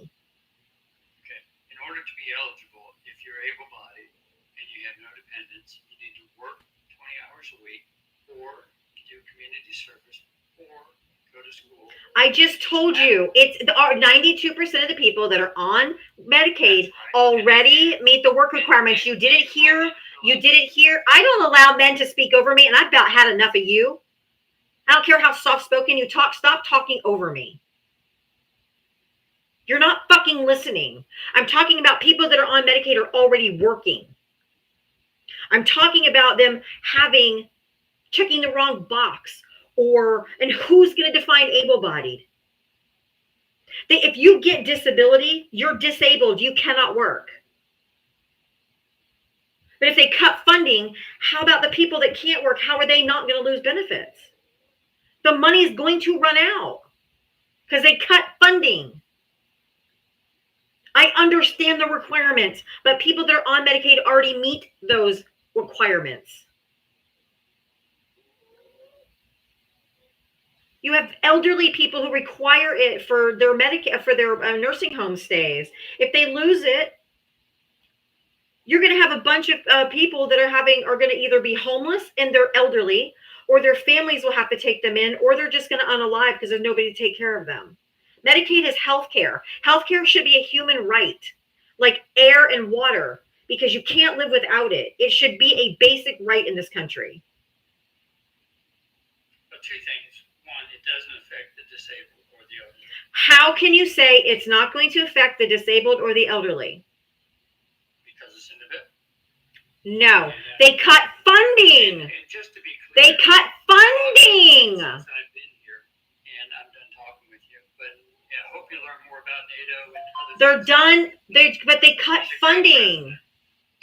Okay. In order to be eligible, if you're able-bodied and you have no dependents, you need to work 20 hours a week, or do community service, or go to school. I just told you, it's 92% of the people that are on Medicaid already meet the work requirements. You didn't hear. I don't allow men to speak over me, and I've about had enough of you. I don't care how soft-spoken you talk. Stop talking over me. You're not fucking listening. I'm talking about people that are on Medicaid are already working. I'm talking about them checking the wrong box, and who's going to define able-bodied? If you get disability, you're disabled. You cannot work. But if they cut funding, how about the people that can't work? How are they not going to lose benefits? The money is going to run out because they cut funding. I understand the requirements, but people that are on Medicaid already meet those requirements. You have elderly people who require it for their nursing home stays. If they lose it, you're going to have a bunch of people that are going to either be homeless and they're elderly, or their families will have to take them in, or they're just going to unalive because there's nobody to take care of them. Medicaid is health care. Health care should be a human right, like air and water, because you can't live without it. It should be a basic right in this country. But two things. One, it doesn't affect the disabled or the elderly. How can you say it's not going to affect the disabled or the elderly? Because it's in the bill. No, they cut funding. And just to be clear, They cut funding. since I've been here, and I'm done talking with you, but I hope you learn more about NATO and other They're things. done. But they cut funding.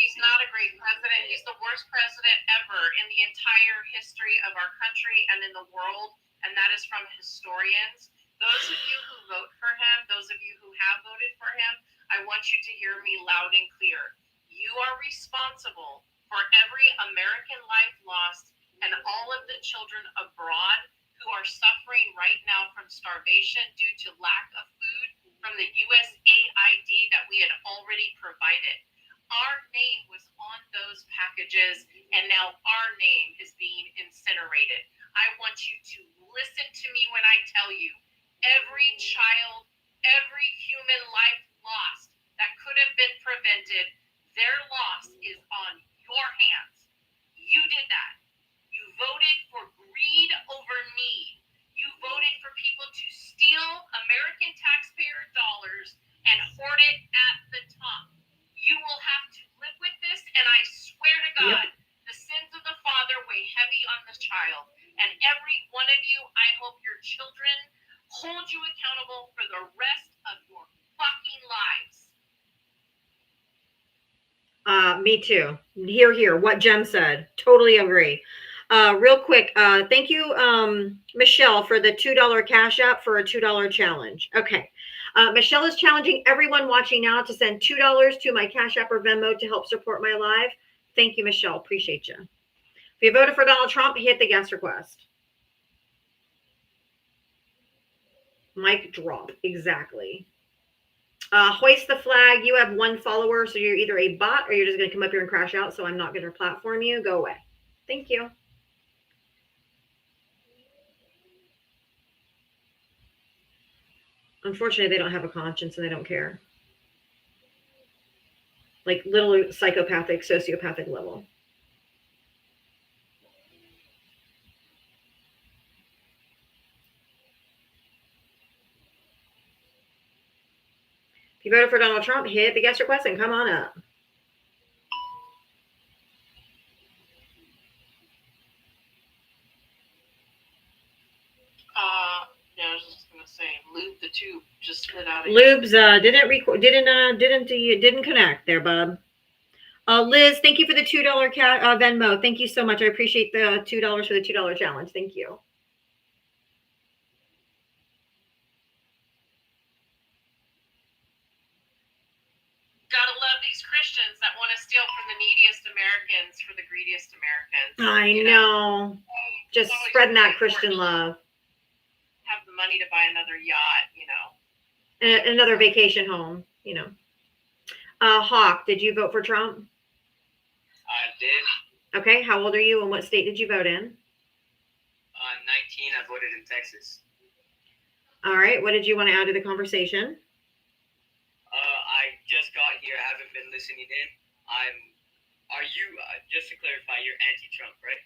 He's not a great president. He's the worst president ever in the entire history of our country and in the world, and that is from historians. Those of you who vote for him, those of you who have voted for him, I want you to hear me loud and clear. You are responsible for every American life lost and all of the children abroad who are suffering right now from starvation due to lack of food from the USAID that we had already provided. Our name was on those packages, and now our name is being incinerated. I want you to listen to me when I tell you, every child, every human life lost that could have been prevented, their loss is on your hands. You did that. You voted for greed over need. You voted for people to steal American taxpayer dollars and hoard it at the top. You will have to live with this, and I swear to God, the sins of the father weigh heavy on the child. And every one of you, I hope your children hold you accountable for the rest of your fucking lives. Me too. Here. What Jem said. Totally agree. Real quick, thank you, Michelle, for the $2 Cash App for a $2 challenge. Okay. Michelle is challenging everyone watching now to send $2 to my Cash App or Venmo to help support my live. Thank you, Michelle. Appreciate you. If you voted for Donald Trump, hit the guest request. Mic drop. Exactly. Hoist the flag. You have 1 follower, so you're either a bot or you're just going to come up here and crash out, so I'm not going to platform you. Go away. Thank you. Unfortunately, they don't have a conscience and they don't care. Like little psychopathic, sociopathic level. If you voted for Donald Trump, hit the guest request and come on up. Yeah, I was just gonna say, lube the tube just slid out. Lubes didn't connect there, bub. Liz, thank you for the $2 Venmo. Thank you so much. I appreciate the $2 for the $2 challenge. Thank you. Gotta love these Christians that want to steal from the neediest Americans for the greediest Americans. I know. Just spreading that Christian love. Have the money to buy another yacht, Another vacation home, Hawk, did you vote for Trump? I did. Okay, how old are you and what state did you vote in? 19, I voted in Texas. All right, what did you want to add to the conversation? I just got here. I haven't been listening in. Are you, just to clarify, you're anti-Trump, right?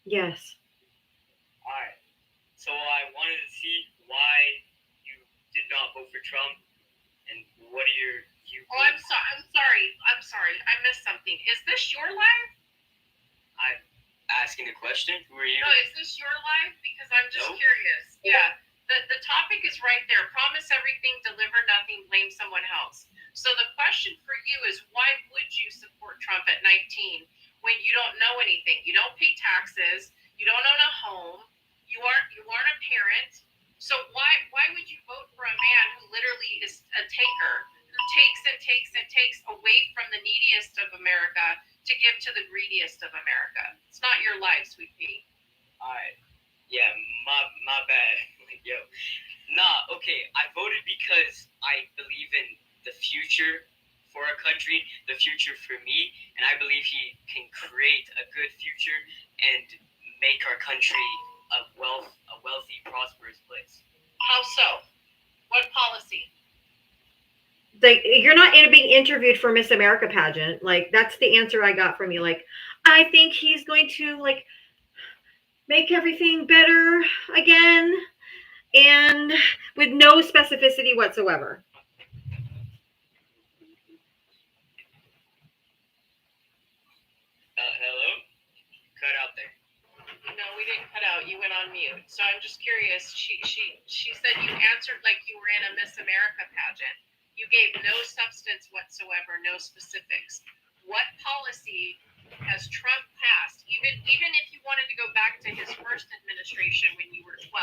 Yes. All right. So I wanted to see why you did not vote for Trump, and what are your Oh, I'm sorry. I missed something. Is this your live? I'm asking a question. Who are you? No, is this your live? Because I'm just Nope. curious. Yeah. The topic is right there. Promise everything, deliver nothing, blame someone else. So the question for you is, why would you support Trump at 19 when you don't know anything? You don't pay taxes. You don't own a home. You aren't a parent. So why would you vote for a man who literally is a taker, who takes and takes and takes away from the neediest of America to give to the greediest of America? It's not your life, sweet pea. All right. Yeah, my bad. Yo. Nah, okay. I voted because I believe in the future for a country, the future for me, and I believe he can create a good future and make our country a wealthy, prosperous place. How so? What policy? You're not being interviewed for Miss America pageant. Like, that's the answer I got from you. Like, I think he's going to make everything better again, and with no specificity whatsoever. Hello? Cut out there. No, we didn't cut out. You went on mute. So I'm just curious. She said you answered like you were in a Miss America pageant. You gave no substance whatsoever, no specifics. What policy has Trump passed? Even if you wanted to go back to his first administration when you were 12,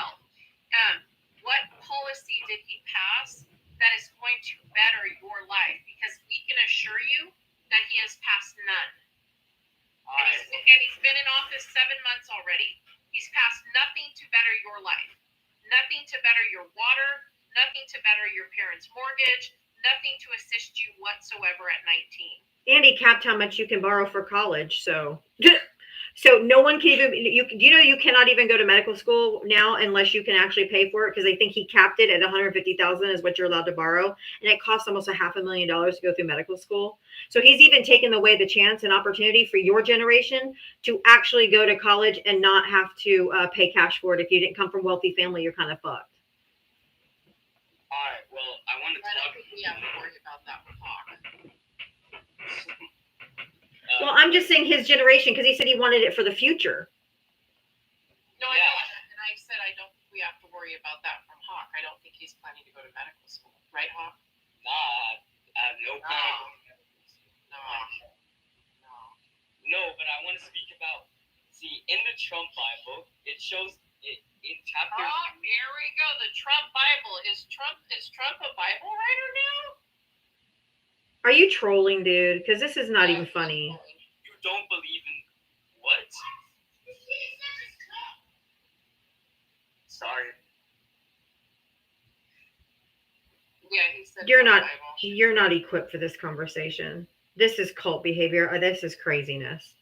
what policy did he pass that is going to better your life? Because we can assure you that he has passed none. And he's been in office 7 months already. He's passed nothing to better your life, nothing to better your water, nothing to better your parents' mortgage, nothing to assist you whatsoever at 19. And he capped how much you can borrow for college. So no one can even, you cannot even go to medical school now unless you can actually pay for it, because I think he capped it at $150,000 is what you're allowed to borrow. And it costs almost $500,000 to go through medical school. So he's even taken away the chance and opportunity for your generation to actually go to college and not have to pay cash for it. If you didn't come from a wealthy family, you're kind of fucked. All right. Well, I want to I talk. don't think we have to worry about that with Hawk. Well, I'm just saying his generation, because he said he wanted it for the future. No, I know. And I said I don't think we have to worry about that from Hawk. I don't think he's planning to go to medical school. Right, Hawk? Nah, I have no plan. No, but I want to speak about. See, in the Trump Bible, it shows it in chapter. Oh, here we go. The Trump Bible. Is Trump a Bible writer now? Are you trolling, dude? Because this is not even funny. You don't believe in what? Sorry. Yeah, he said You're Trump not- Bible. You're not equipped for this conversation. This is cult behavior. This is craziness.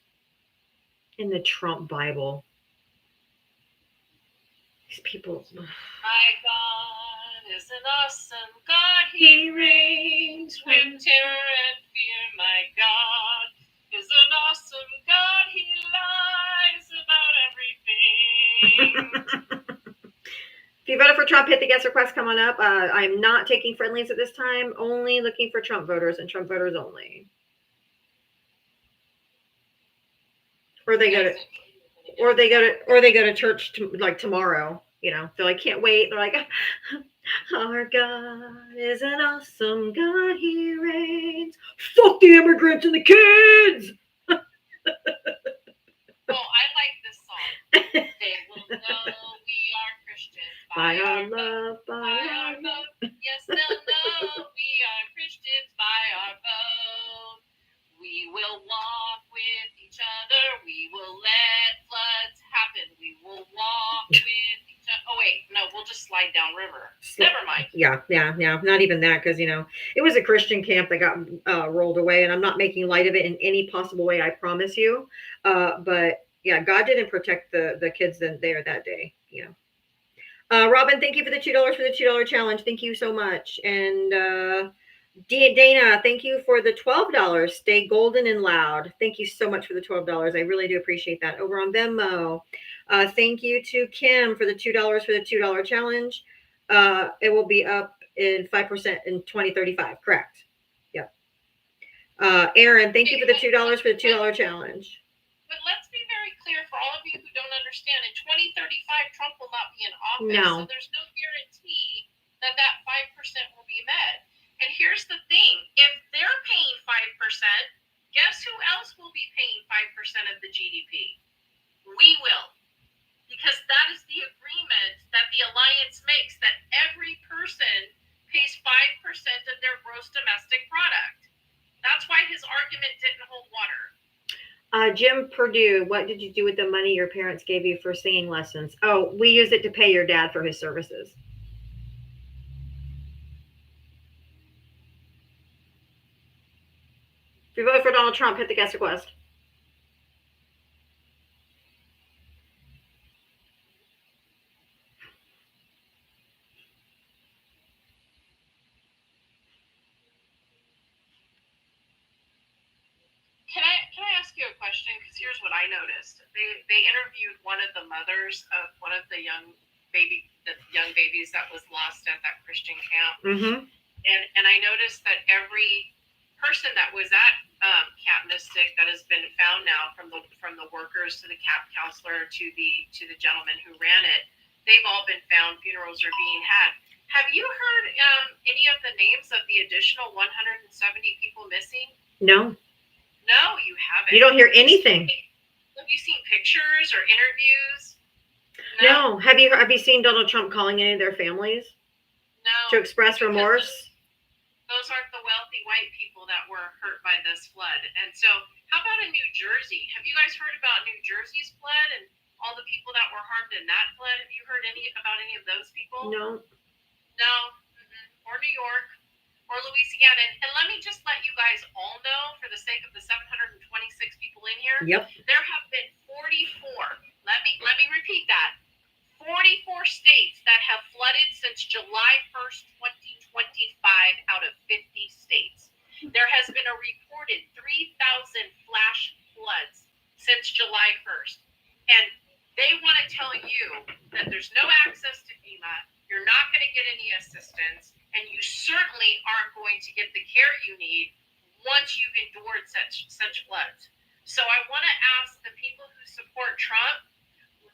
In the Trump Bible. These people. My God is an awesome God. He reigns with terror and fear. My God is an awesome God. He lies about everything. If you voted for Trump, hit the guest request. Come on up. I'm not taking friendlies at this time. Only looking for Trump voters and Trump voters only. Or they go to church like tomorrow. You know, they're like, can't wait. They're like, our God is an awesome God. He reigns. Fuck the immigrants and the kids. Oh, I like this song. They will know we are Christians By our love, by our love. Yes, they'll know we are Christians by our vote. We will walk with each other. We will let floods happen. We will walk with each other. Oh, wait. No, we'll just slide down river. Never mind. Yeah. Not even that, because, you know, it was a Christian camp that got rolled away, and I'm not making light of it in any possible way, I promise you. But, yeah, God didn't protect the kids there that day, you know. Robin, thank you for the $2 for the $2 challenge. Thank you so much. And Dana, thank you for the $12. Stay golden and loud. Thank you so much for the $12. I really do appreciate that. Over on Venmo, thank you to Kim for the $2 for the $2 challenge. It will be up in 5% in 2035. Correct. Yep. Aaron, thank you for the $2 for the $2 challenge. But let's be very clear for all of you who don't understand. In 2035, Trump will not be in office. No. So there's no guarantee that 5% will be met. And here's the thing. If they're paying 5%, guess who else will be paying 5% of the GDP? We will. Because that is the agreement that the alliance makes, that every person pays 5% of their gross domestic product. That's why his argument didn't hold water. Jim Purdue, what did you do with the money your parents gave you for singing lessons? Oh, we used it to pay your dad for his services. If you vote for Donald Trump, hit the guest request. Can I ask you a question? Because here's what I noticed. They interviewed one of the mothers of one of the young babies that was lost at that Christian camp. Mm-hmm. And I noticed that every person that was at Camp Mystic that has been found now, from the workers to the camp counselor to the gentleman who ran it, they've all been found. Funerals are being had. Have you heard any of the names of the additional 170 people missing? No. No, you haven't. You don't hear anything. Have you seen pictures or interviews? No. Have you seen Donald Trump calling any of their families No. to express remorse? Those aren't the wealthy white people that were hurt by this flood. And so, how about in New Jersey? Have you guys heard about New Jersey's flood and all the people that were harmed in that flood? Have you heard about any of those people? No. No. Or New York. Or Louisiana. And let me just let you guys all know, for the sake of the 726 people in here, Yep. there have been 44. Let me repeat that. 44 states that have flooded since July 1st, 2025 out of 50 states. There has been a reported 3,000 flash floods since July 1st. And they want to tell you that there's no access to FEMA, you're not going to get any assistance, and you certainly aren't going to get the care you need once you've endured such floods. So I want to ask the people who support Trump,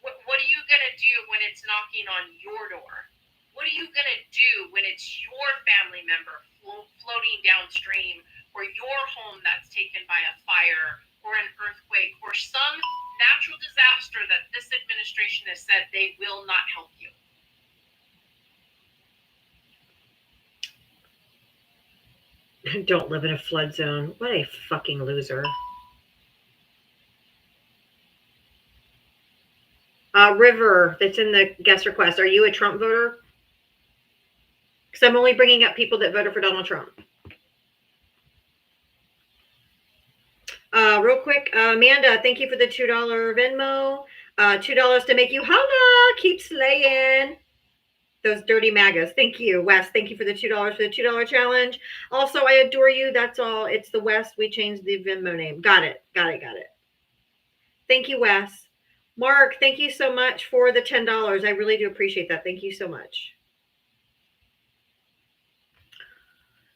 what are you going to do when it's knocking on your door? What are you going to do when it's your family member floating downstream, or your home that's taken by a fire or an earthquake or some natural disaster that this administration has said they will not help you. Don't live in a flood zone. What a fucking loser. River, that's in the guest request. Are you a Trump voter? Because I'm only bringing up people that voted for Donald Trump. Real quick, Amanda, thank you for the $2 Venmo. $2 to make you holla. Keep slaying. Those dirty MAGAs. Thank you, Wes. Thank you for the $2 for the $2 challenge. Also, I adore you. That's all. It's the West. We changed the Venmo name. Got it. Thank you, Wes. Mark, thank you so much for the $10. I really do appreciate that. Thank you so much.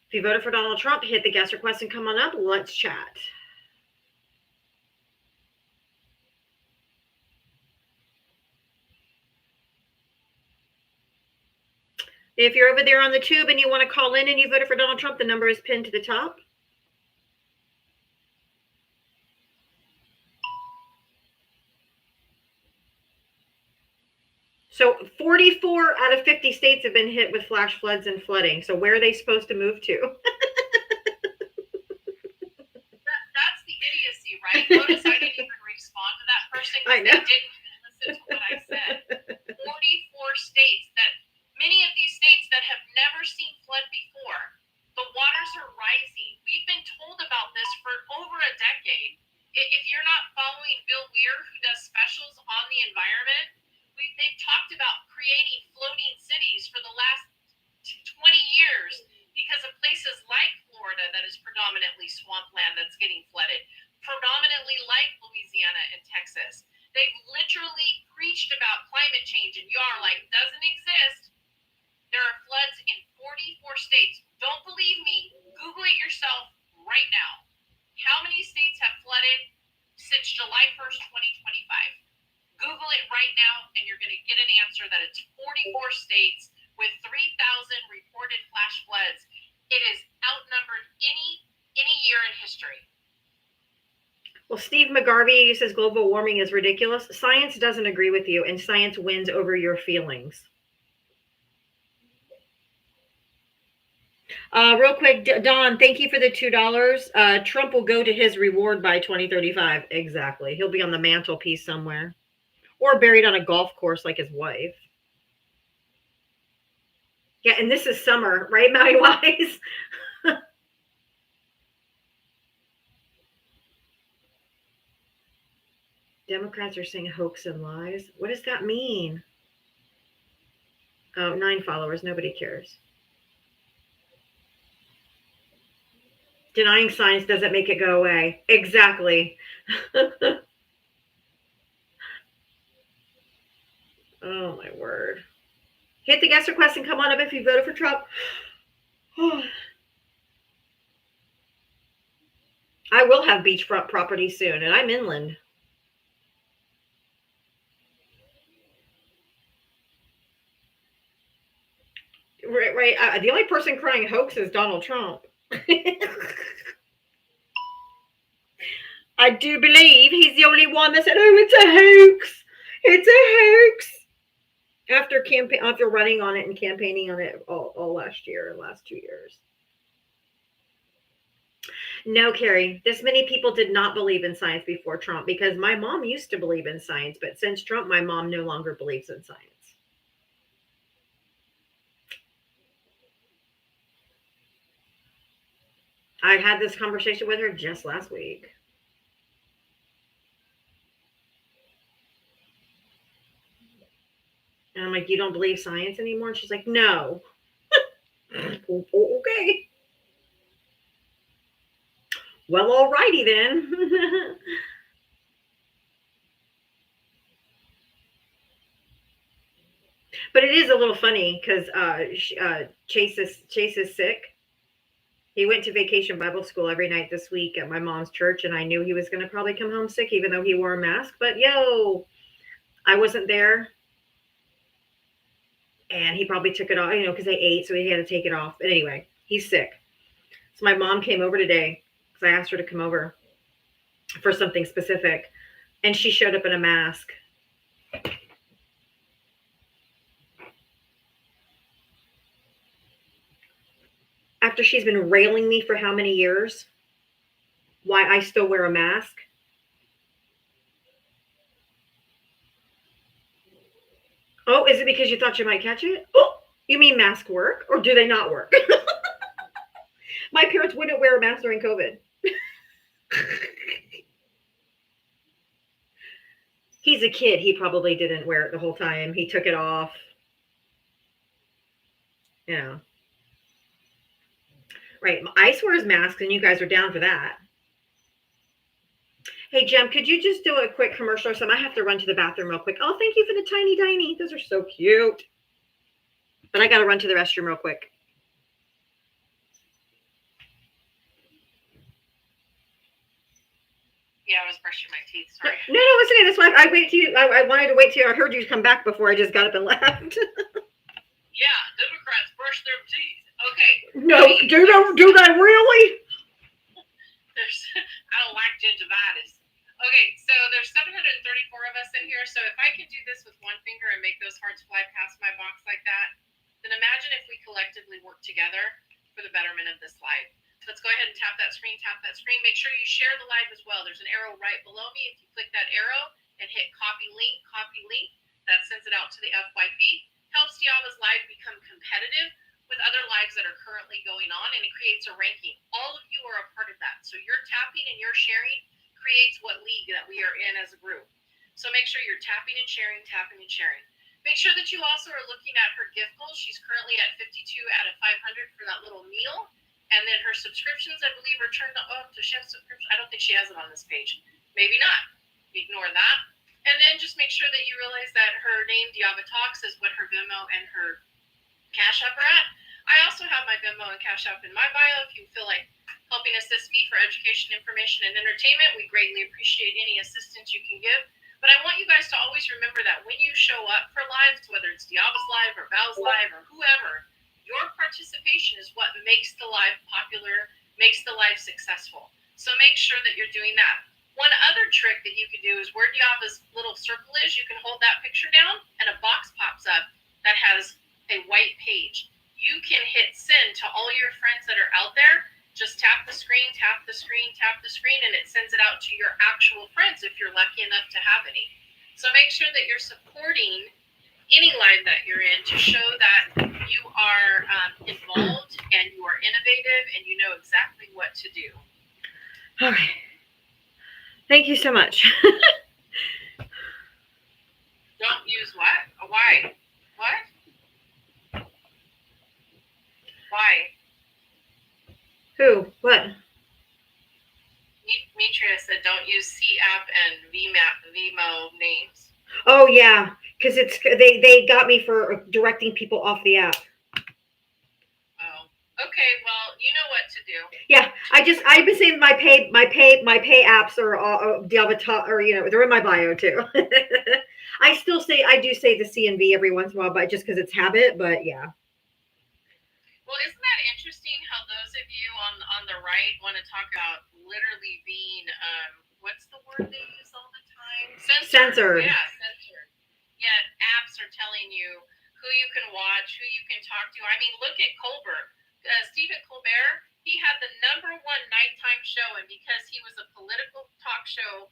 If you voted for Donald Trump, hit the guest request and come on up. Let's chat. If you're over there on the tube and you want to call in and you voted for Donald Trump, the number is pinned to the top. So 44 out of 50 states have been hit with flash floods and flooding. So where are they supposed to move to? That's the idiocy, right? Notice I didn't even respond to that person I because know. they didn't listen to what I said. 44 states many of these states that have never seen flood before, the waters are rising. We've been told about this for over a decade. If you're not following Bill Weir, who does specials on the environment, they've talked about creating floating cities for the last 20 years because of places like Florida that is predominantly swampland that's getting flooded, predominantly like Louisiana and Texas. They've literally preached about climate change, and you are like, doesn't exist. There are floods in 44 states. Don't believe me? Google it yourself right now. How many states have flooded since July 1st, 2025? Google it right now, and you're going to get an answer that it's 44 states with 3,000 reported flash floods. It is outnumbered any year in history. Well, Steve McGarvey says global warming is ridiculous. Science doesn't agree with you, and science wins over your feelings. Real quick, Don, thank you for the $2. Trump will go to his reward by 2035. Exactly. He'll be on the mantelpiece somewhere or buried on a golf course like his wife. Yeah, and this is summer, right, Maui Wise? Democrats are saying hoax and lies. What does that mean? Oh, 9 followers. Nobody cares. Denying science doesn't make it go away. Exactly. Oh, my word. Hit the guest request and come on up if you voted for Trump. I will have beachfront property soon, and I'm inland. Right. The only person crying hoax is Donald Trump. I do believe he's the only one that said, "Oh, it's a hoax. It's a hoax." After running on it and campaigning on it all last 2 years. No, Carrie, this many people did not believe in science before Trump because my mom used to believe in science, but since Trump, my mom no longer believes in science. I had this conversation with her just last week. And I'm like, you don't believe science anymore? And she's like, no. Okay. Well, alrighty then. But it is a little funny because Chase is sick. He went to vacation Bible school every night this week at my mom's church, and I knew he was going to probably come home sick, even though he wore a mask. But I wasn't there, and he probably took it off, because they ate, so he had to take it off. But anyway, he's sick. So my mom came over today because I asked her to come over for something specific, and she showed up in a mask. After she's been railing me for how many years? Why I still wear a mask? Oh, is it because you thought you might catch it? Oh, you mean masks work, or do they not work? My parents wouldn't wear a mask during COVID. He's a kid. He probably didn't wear it the whole time. He took it off. Yeah. Right. Ice wears masks, and you guys are down for that. Hey, Jem, could you just do a quick commercial or something? I have to run to the bathroom real quick. Oh, thank you for the tiny tiny. Those are so cute. But I got to run to the restroom real quick. Yeah, I was brushing my teeth. Sorry. No, it's okay. That's why I wait till you. I wanted to wait till I heard you come back before I just got up and left. Yeah, Democrats brush their teeth. Okay. No, do they really? I don't like gingivitis. Okay, so there's 734 of us in here. So if I can do this with one finger and make those hearts fly past my box like that, then imagine if we collectively work together for the betterment of this life. Let's go ahead and tap that screen, Make sure you share the live as well. There's an arrow right below me. If you click that arrow and hit copy link, that sends it out to the FYP. Helps Diava's live become competitive with other lives that are currently going on, and it creates a ranking. All of you are a part of that. So your tapping and your sharing creates what league that we are in as a group. So make sure you're tapping and sharing. Make sure that you also are looking at her gift goals. She's currently at 52 out of 500 for that little meal. And then her subscriptions, I believe, are turned off. Does she have subscriptions? I don't think she has it on this page. Maybe not. Ignore that. And then just make sure that you realize that her name, Diava Talks, is what her Venmo and her Cash App are at. I also have my Venmo and Cash App in my bio. If you feel like helping assist me for education, information, and entertainment, we greatly appreciate any assistance you can give. But I want you guys to always remember that when you show up for lives, whether it's Diava's live or Val's live or whoever, your participation is what makes the live popular, makes the live successful. So make sure that you're doing that. One other trick that you can do is where Diava's little circle is, you can hold that picture down and a box pops up that has a white page. You can hit send to all your friends that are out there. Just tap the screen, and it sends it out to your actual friends if you're lucky enough to have any. So make sure that you're supporting any live that you're in to show that you are involved and you are innovative and you know exactly what to do. Okay. Thank you so much. Don't use what? Why? What? Why? Who? What? Demetria said don't use C-App and Vimo names. Oh yeah, because it's they got me for directing people off the app. Oh, okay. Well, you know what to do. Yeah, I've been saying my pay apps are Diava, or they're in my bio too. I do say the CNV every once in a while, but just because it's habit. But yeah. Well, isn't that interesting how those of you on the right want to talk about literally being what's the word they use all the time? Censored. Yeah, censored. Yet apps are telling you who you can watch, who you can talk to. I mean, look at Colbert. Stephen Colbert, he had the #1 nighttime show, and because he was a political talk show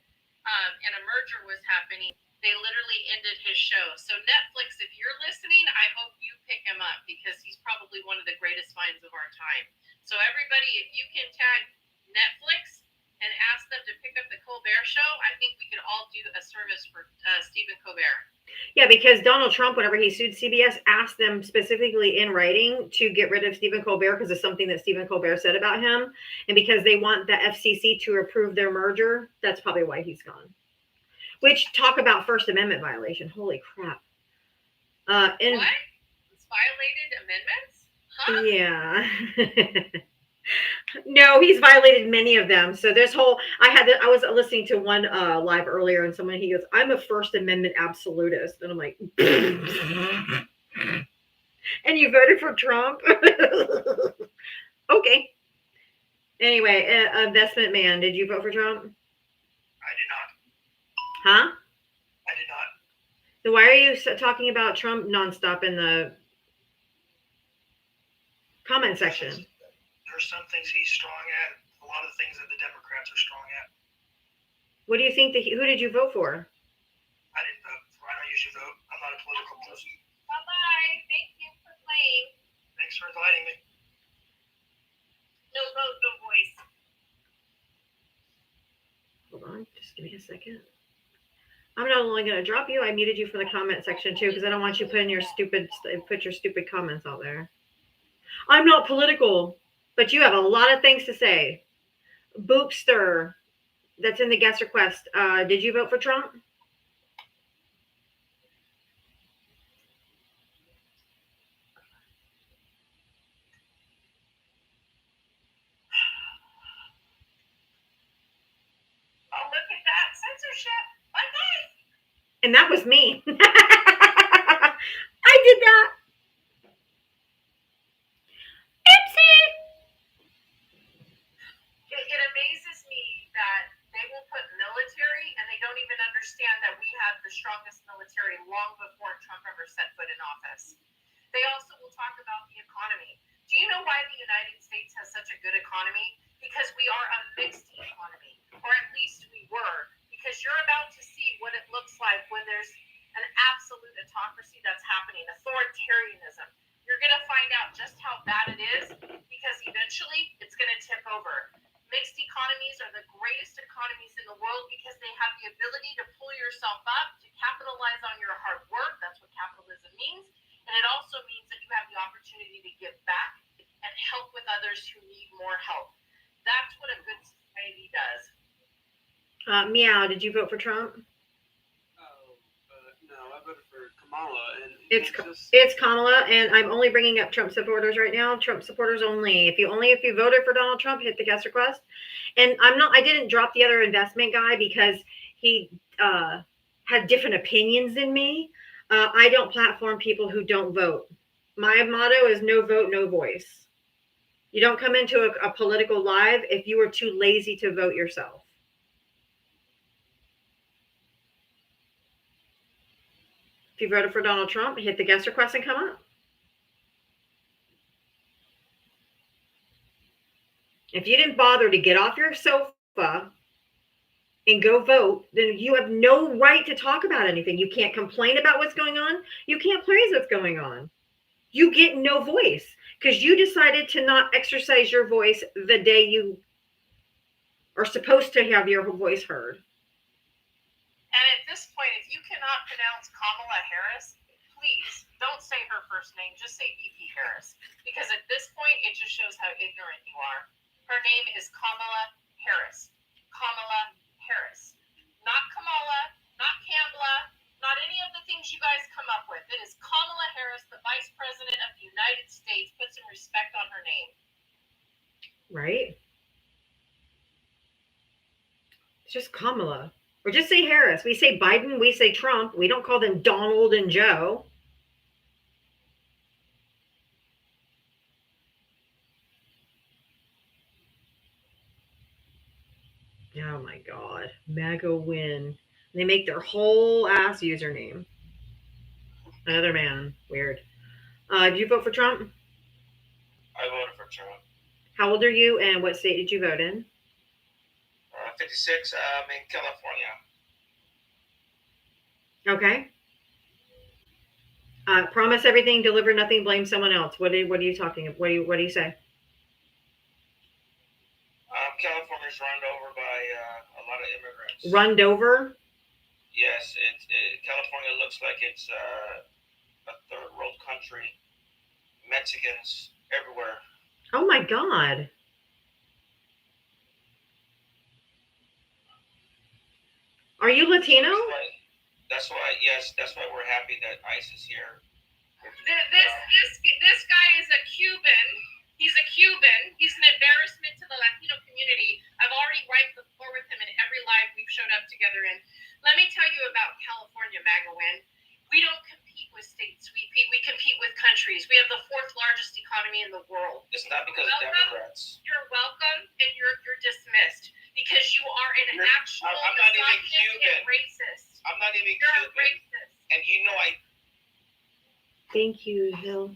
and a merger was happening, they literally ended his show. So Netflix, if you're listening, I hope you pick him up because he's probably one of the greatest minds of our time. So everybody, if you can tag Netflix and ask them to pick up the Colbert Show, I think we could all do a service for Stephen Colbert. Yeah, because Donald Trump, whenever he sued CBS, asked them specifically in writing to get rid of Stephen Colbert because of something that Stephen Colbert said about him. And because they want the FCC to approve their merger, that's probably why he's gone. Which, talk about First Amendment violation. Holy crap. What? It's violated amendments? Huh? Yeah. No, he's violated many of them. So this whole, I was listening to one live earlier, and he goes, I'm a First Amendment absolutist. And I'm like, and you voted for Trump? Okay. Anyway, investment man, did you vote for Trump? I did not. Huh? I did not. So why are you talking about Trump nonstop in the comment section? There's some things he's strong at. A lot of the things that the Democrats are strong at. What do you think? Who did you vote for? I didn't vote. I don't usually vote. I'm not a political person. Bye-bye. Thank you for playing. Thanks for inviting me. No vote, no voice. Hold on, just give me a second. I'm not only going to drop you. I muted you from the comment section too because I don't want you putting your stupid comments out there. I'm not political, but you have a lot of things to say. Boopster, that's in the guest request. Did you vote for Trump? Oh, look at that censorship. Okay. And that was me. I did that. Oopsie. It amazes me that they will put military and they don't even understand that we have the strongest military long before Trump ever set foot in office. They also will talk about the economy. Do you know why the United States has such a good economy? Because we are a mixed economy, or at least we were. Because you're about to see what it looks like when there's an absolute autocracy that's happening, authoritarianism. You're going to find out just how bad it is because eventually it's going to tip over. Mixed economies are the greatest economies in the world because they have the ability to pull yourself up, to capitalize on your hard work. That's what capitalism means. And it also means that you have the opportunity to give back and help with others who need more help. That's what a good society does. Meow, did you vote for Trump? No, I voted for Kamala, and It's Kamala, and I'm only bringing up Trump supporters right now. Trump supporters only. If you voted for Donald Trump, hit the guest request. And I didn't drop the other investment guy because he had different opinions than me. I don't platform people who don't vote. My motto is no vote, no voice. You don't come into a political live if you are too lazy to vote yourself. If you voted for Donald Trump, hit the guest request and come up. If you didn't bother to get off your sofa and go vote, then you have no right to talk about anything. You can't complain about what's going on. You can't praise what's going on. You get no voice because you decided to not exercise your voice the day you are supposed to have your voice heard. And at this point, if you cannot pronounce Kamala Harris, please don't say her first name. Just say VP Harris. Because at this point, it just shows how ignorant you are. Her name is Kamala Harris. Kamala Harris. Not Kamala, not Kamala, not any of the things you guys come up with. It is Kamala Harris, the Vice President of the United States. Put some respect on her name. Right? It's just Kamala. Or just say Harris. We say Biden, we say Trump. We don't call them Donald and Joe. Oh my God. MAGA win. They make their whole ass username. Another man. Weird. Did you vote for Trump? I voted for Trump. How old are you and what state did you vote in? 56. I'm in California. Okay. Promise everything, deliver nothing, blame someone else. What are you talking about? What do you say? California's run over by a lot of immigrants. Runned over? Yes, California looks like it's a third world country. Mexicans everywhere. Oh my God. Are you Latino? That's why we're happy that ICE is here. This guy is a Cuban. He's a Cuban. He's an embarrassment to the Latino community. I've already wiped the floor with him in every live we've showed up together in. Let me tell you about California, MAGA win. We don't compete with states. We compete with countries. We have the 4th largest economy in the world. It's not because of Welcome. Democrats. You're welcome, and you're dismissed because you are an actual I'm not even misogynist Cuban. and racist. I'm not even You're a Cuban. racist. And you know I Thank you, Hill.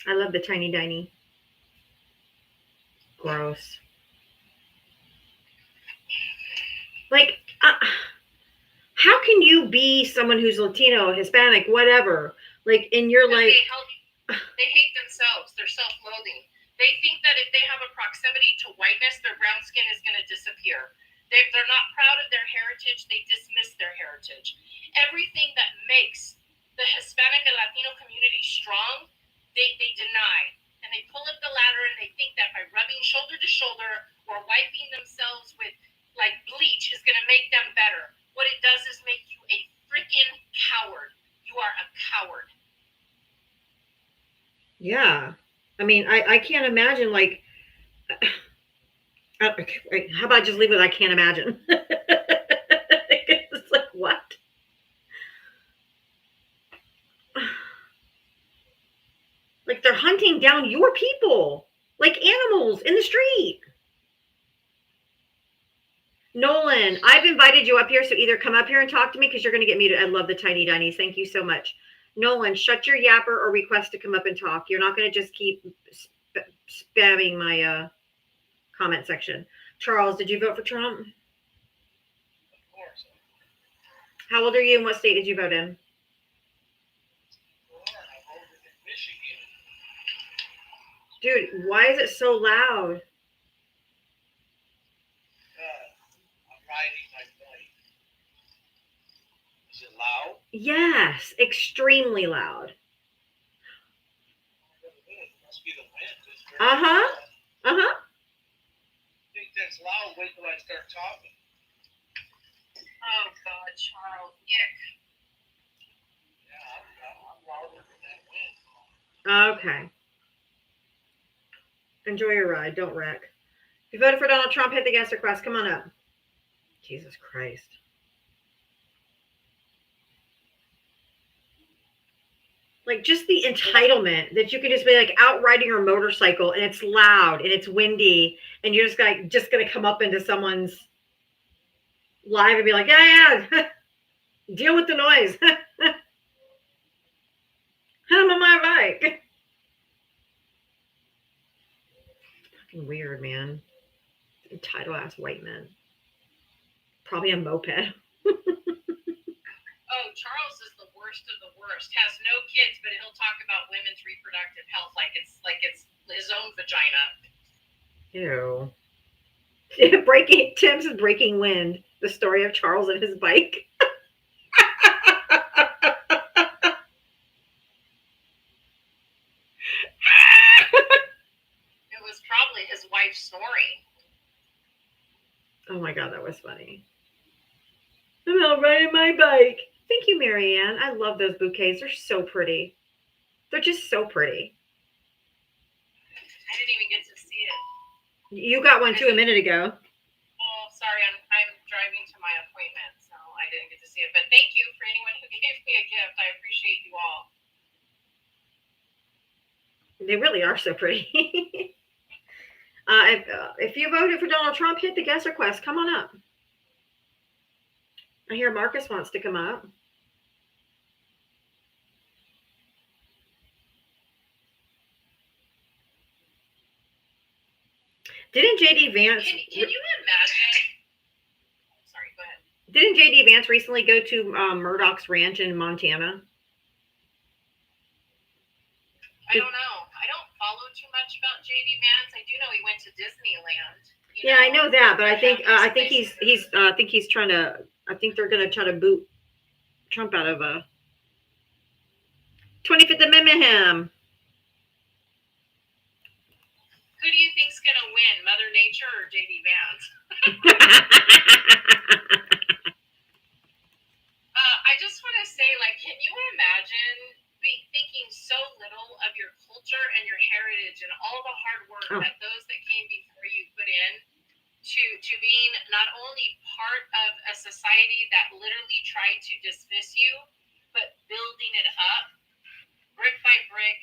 I love the tiny diny. Gross. Like, how can you be someone who's Latino, Hispanic, whatever? Like, and you're Because like, they hate themselves. They're self-loathing. They think that if they have a proximity to whiteness, their brown skin is going to disappear. They're not proud of their heritage. They dismiss their heritage. Everything that makes the Hispanic and Latino community strong, they deny. And they pull up the ladder and they think that by rubbing shoulder to shoulder or wiping themselves with like bleach is going to make them better. What it does is make you a freaking coward. You are a coward. yeah. I mean, I can't imagine, like, okay, how about I just leave it? I can't imagine. It's like, what? Like, they're hunting down your people like animals in the street. Nolan, I've invited you up here, so either come up here and talk to me because you're going to get muted. I love the tiny dinies. Thank you so much. Nolan, shut your yapper or request to come up and talk. You're not going to just keep spamming my comment section. Charles, did you vote for Trump? Of course. How old are you and what state did you vote in? I voted in Michigan. Dude, why is it so loud? I'm riding my bike. Is it loud? Yes, extremely loud. It must be the wind. It's very Uh-huh. loud. Uh-huh. I think that's loud. Wait till I start talking. Oh God, Charles. Yick. Yeah, I'm louder than that wind. Okay. Enjoy your ride. Don't wreck. If you voted for Donald Trump, hit the guest request. Come on up. Jesus Christ. Like, just the entitlement that you can just be like out riding your motorcycle and it's loud and it's windy and you're just gonna come up into someone's live and be like, yeah, deal with the noise. I'm on my bike. Fucking weird, man. Entitled ass white men. Probably a moped. Oh, Charles is the worst of the worst. Has no kids, but he'll talk about women's reproductive health like it's his own vagina. Ew. Tim says breaking wind. The story of Charles and his bike. It was probably his wife snoring. Oh my God, that was funny. I'm out riding my bike. Thank you, Marianne. I love those bouquets. They're so pretty. They're just so pretty. I didn't even get to see it. You got one too a minute ago. Oh, sorry, I'm driving to my appointment, so I didn't get to see it. But thank you for anyone who gave me a gift. I appreciate you all. They really are so pretty. If you voted for Donald Trump, hit the guest request. Come on up. I hear Marcus wants to come up. Didn't JD Vance? Can you imagine? Sorry, go ahead. Didn't JD Vance recently go to Murdoch's ranch in Montana? I don't know. I don't follow too much about JD Vance. I do know he went to Disneyland. Yeah, I know that, but I think he's trying to. I think they're going to try to boot Trump out of 25th Amendment him. Who do you think's gonna win, Mother Nature or JD Vance? I just want to say, like, can you imagine thinking so little of your culture and your heritage and all the hard work that those that came before you put in to being not only part of a society that literally tried to dismiss you, but building it up, brick by brick,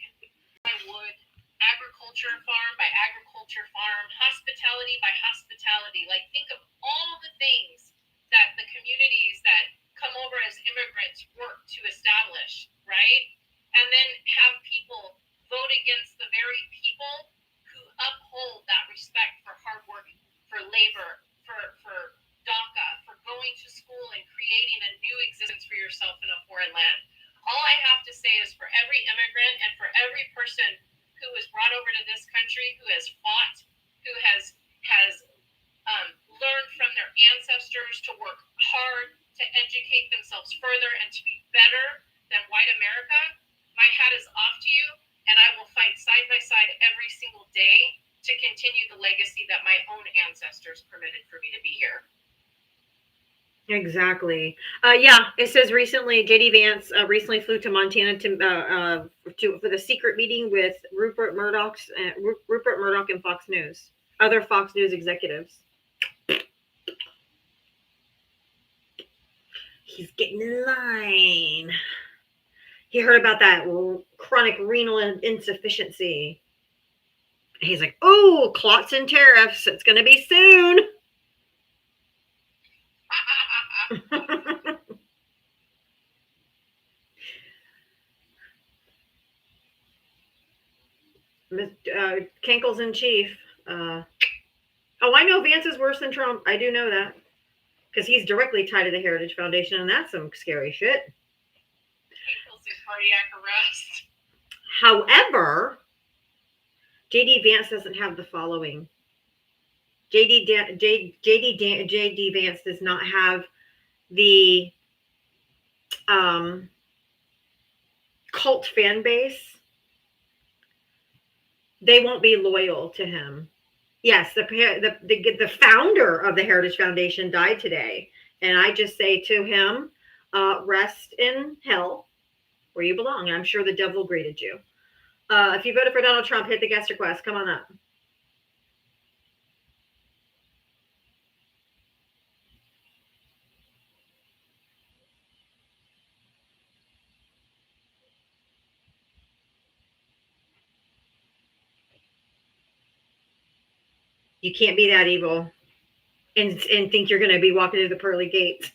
by wood, agriculture farm by agriculture farm, hospitality by hospitality. Like, think of all the things that the communities that come over as immigrants work to establish, right? And then have people vote against the very people who uphold that respect for hard work, for labor, for DACA, for going to school and creating a new existence for yourself in a foreign land. All I have to say is, for every immigrant and for every person who was brought over to this country, who has fought, who has learned from their ancestors to work hard, to educate themselves further, and to be better than white America, my hat is off to you, and I will fight side by side every single day to continue the legacy that my own ancestors permitted for me to be here. Exactly. Yeah, it says recently JD Vance recently flew to Montana for the secret meeting with Rupert Murdoch and Fox News, other Fox News executives. He's getting in line. He heard about that chronic renal insufficiency. He's like, "Oh, clots and tariffs. It's going to be soon." Kankles in chief. Oh, I know Vance is worse than Trump. I do know that because he's directly tied to the Heritage Foundation, and that's some scary shit. Kankles in cardiac arrest. However, JD Vance doesn't have the following. JD Vance does not have the cult fan base. They won't be loyal to him. Yes, the founder of the Heritage Foundation died today, and I just say to him, rest in hell where you belong. I'm sure the devil greeted you. If you voted for Donald Trump, hit the guest request. Come on up. You can't be that evil and think you're going to be walking through the pearly gates.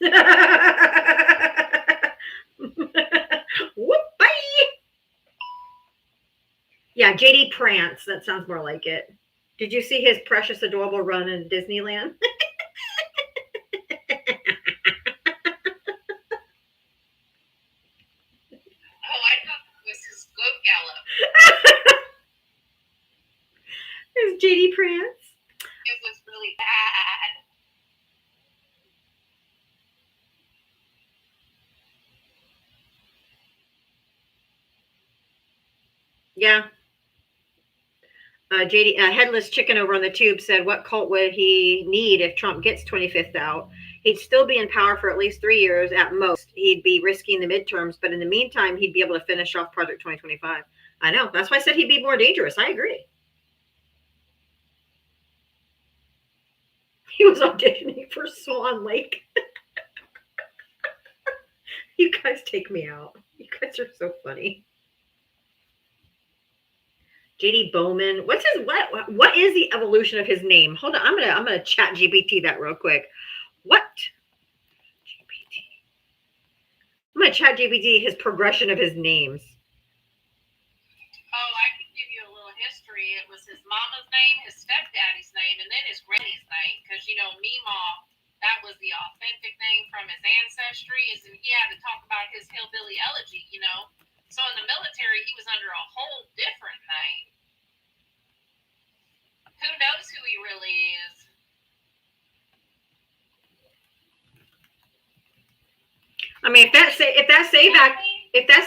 Whoop, bye. Yeah, JD Prance. That sounds more like it. Did you see his precious, adorable run in Disneyland? Oh, I thought it was his goat gallop. There's JD Prance. It was really bad. Yeah. JD Headless Chicken over on the tube said, what cult would he need if Trump gets 25th out? He'd still be in power for at least 3 years at most. He'd be risking the midterms, but in the meantime, he'd be able to finish off Project 2025. I know. That's why I said he'd be more dangerous. I agree. He was auditioning for Swan Lake. You guys take me out. You guys are so funny. JD Bowman. What is the evolution of his name? Hold on. I'm gonna chat GPT that real quick. What? GPT. I'm gonna chat GPT his progression of his names. Oh, I can give you a little history. It was his mama's name, his stepdaddy's name, and then his granny's name. Because, Meemaw, that was the authentic name from his ancestry. And he had to talk about his hillbilly elegy, So in the military, he was under a whole different name. Who knows who he really is? I mean, if that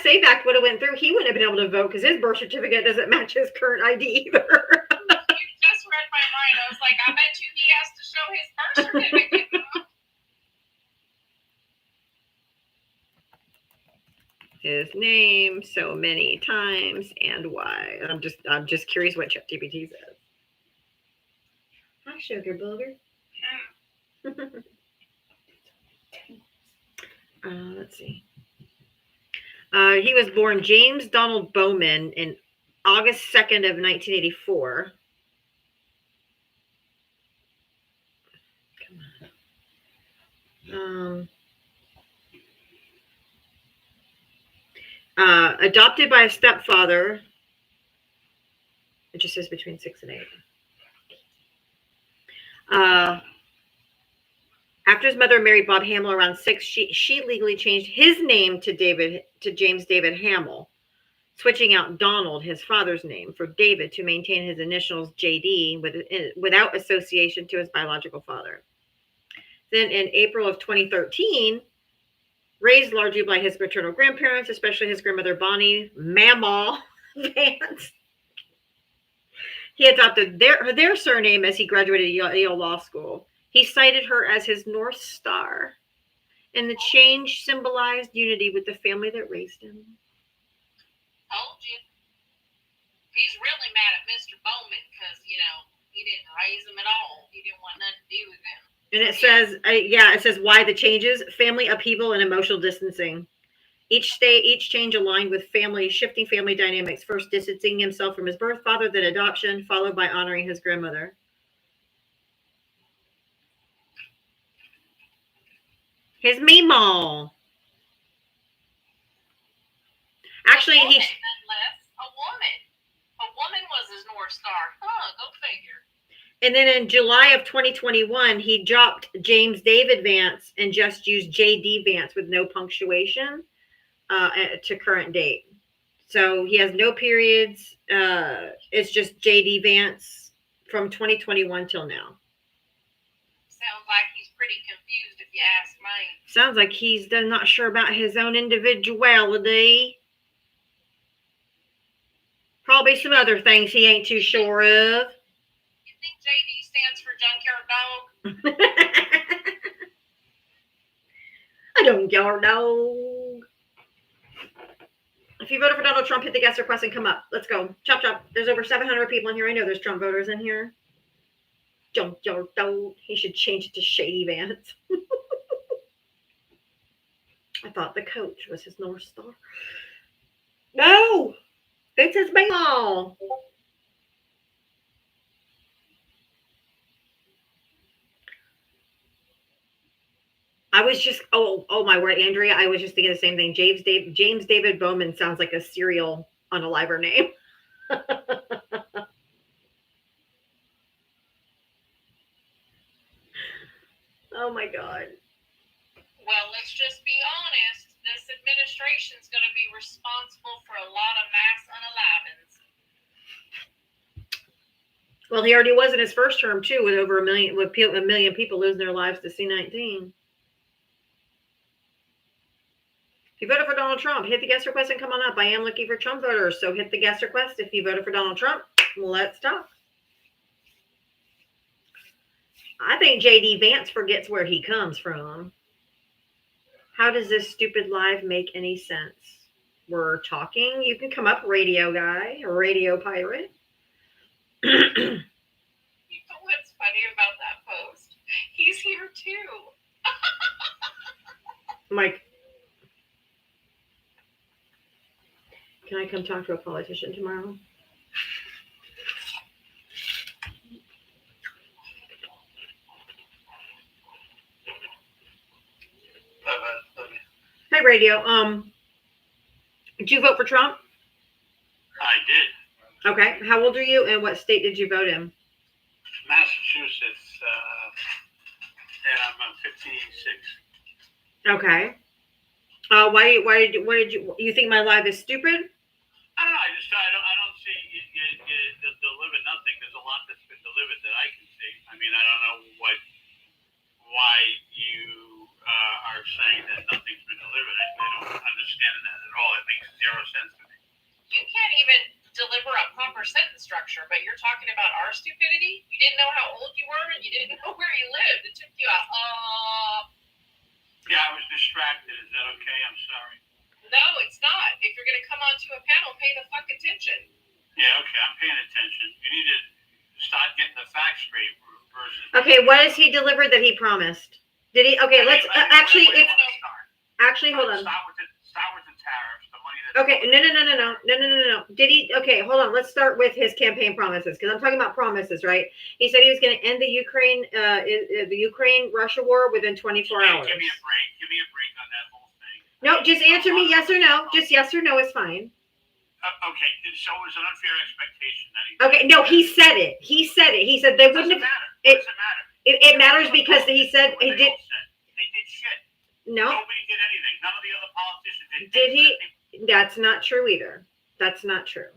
SAVE Act would have went through, he wouldn't have been able to vote because his birth certificate doesn't match his current ID either. You just read my mind. I was like, I bet you he has to show his birth certificate. His name so many times and why. I'm just curious what ChatGPT says. Hi, Sugar Booger. Let's see. He was born James Donald Bowman in August 2nd of 1984. Adopted by a stepfather. It just says between 6 and 8. After his mother married Bob Hamill around 6, she legally changed his name to James David Hamill, switching out Donald, his father's name, for David to maintain his initials JD without association to his biological father. Then in April of 2013, raised largely by his maternal grandparents, especially his grandmother Bonnie Mamaw Vance, he adopted their surname as he graduated Yale Law School. He cited her as his North Star, and the change symbolized unity with the family that raised him. Told you. He's really mad at Mr. Bowman because, he didn't raise him at all. He didn't want nothing to do with him. And it says, it says why the changes: family upheaval and emotional distancing. Each change aligned with shifting family dynamics, first distancing himself from his birth father, then adoption, followed by honoring his grandmother. His meemaw. Actually, a woman was his North Star. Go figure. And then in July of 2021, he dropped James David Vance and just used JD Vance with no punctuation to current date. So he has no periods. It's just JD Vance from 2021 till now. Sounds like he's pretty confused, if you ask me. Sounds like he's not sure about his own individuality. Probably some other things he ain't too sure of. You think JD stands for Junkyard Dog? I don't care, dog. If you voted for Donald Trump, hit the guest request and come up. Let's go. Chop, chop. There's over 700 people in here. I know there's Trump voters in here. Junkyard Dog. He should change it to Shady Vance. I thought the coach was his North Star. No! It's his baseball. I was just, oh my word, Andrea, I was just thinking the same thing. James David Bowman sounds like a cereal on a liver name. Oh my God. Well, let's just be honest. This administration's going to be responsible for a lot of mass unalivings. Well, he already was in his first term too, with over a million people losing their lives to C-19. If you voted for Donald Trump, hit the guest request and come on up. I am looking for Trump voters, so hit the guest request. If you voted for Donald Trump, let's talk. I think JD Vance forgets where he comes from. How does this stupid live make any sense? We're talking. You can come up, radio guy, or radio pirate. You know what's funny about that post? He's here too. Mike, can I come talk to a politician tomorrow? Hey, radio. Did you vote for Trump? I did. Okay. How old are you, and what state did you vote in? Massachusetts, and I'm 56. Okay. Why did you think my live is stupid? I don't know. I don't see you deliver nothing. There's a lot that's been delivered that I can see. I mean, I don't know why you are saying that nothing's been delivered. I don't understand that at all. It makes zero sense to me. You can't even deliver a proper sentence structure, but you're talking about our stupidity? You didn't know how old you were, and you didn't know where you lived. It took you Yeah, I was distracted. Is that okay? I'm sorry. No, it's not. If you're going to come onto a panel, pay the fuck attention. Yeah, okay. I'm paying attention. You need to start getting the facts straight versus. Okay, what has he delivered that he promised? Did he? Okay, let's actually. Hold on. Start with the tariffs, the money Okay, no. Did he? Okay, hold on. Let's start with his campaign promises because I'm talking about promises, right? He said he was going to end the Ukraine-Russia war within 24 hours. Give me a break. Give me a break on that whole thing. No, just answer me yes or no. Just yes or no is fine. Okay, so it was an unfair expectation that he. Okay, no, he said it. He said it. He said they It doesn't wouldn't have. matter. What does it matter? It matters because he said he What did. all said. They did shit. No, Nobody did anything. None of the other politicians did. Did he? anything. That's not true either. That's not true.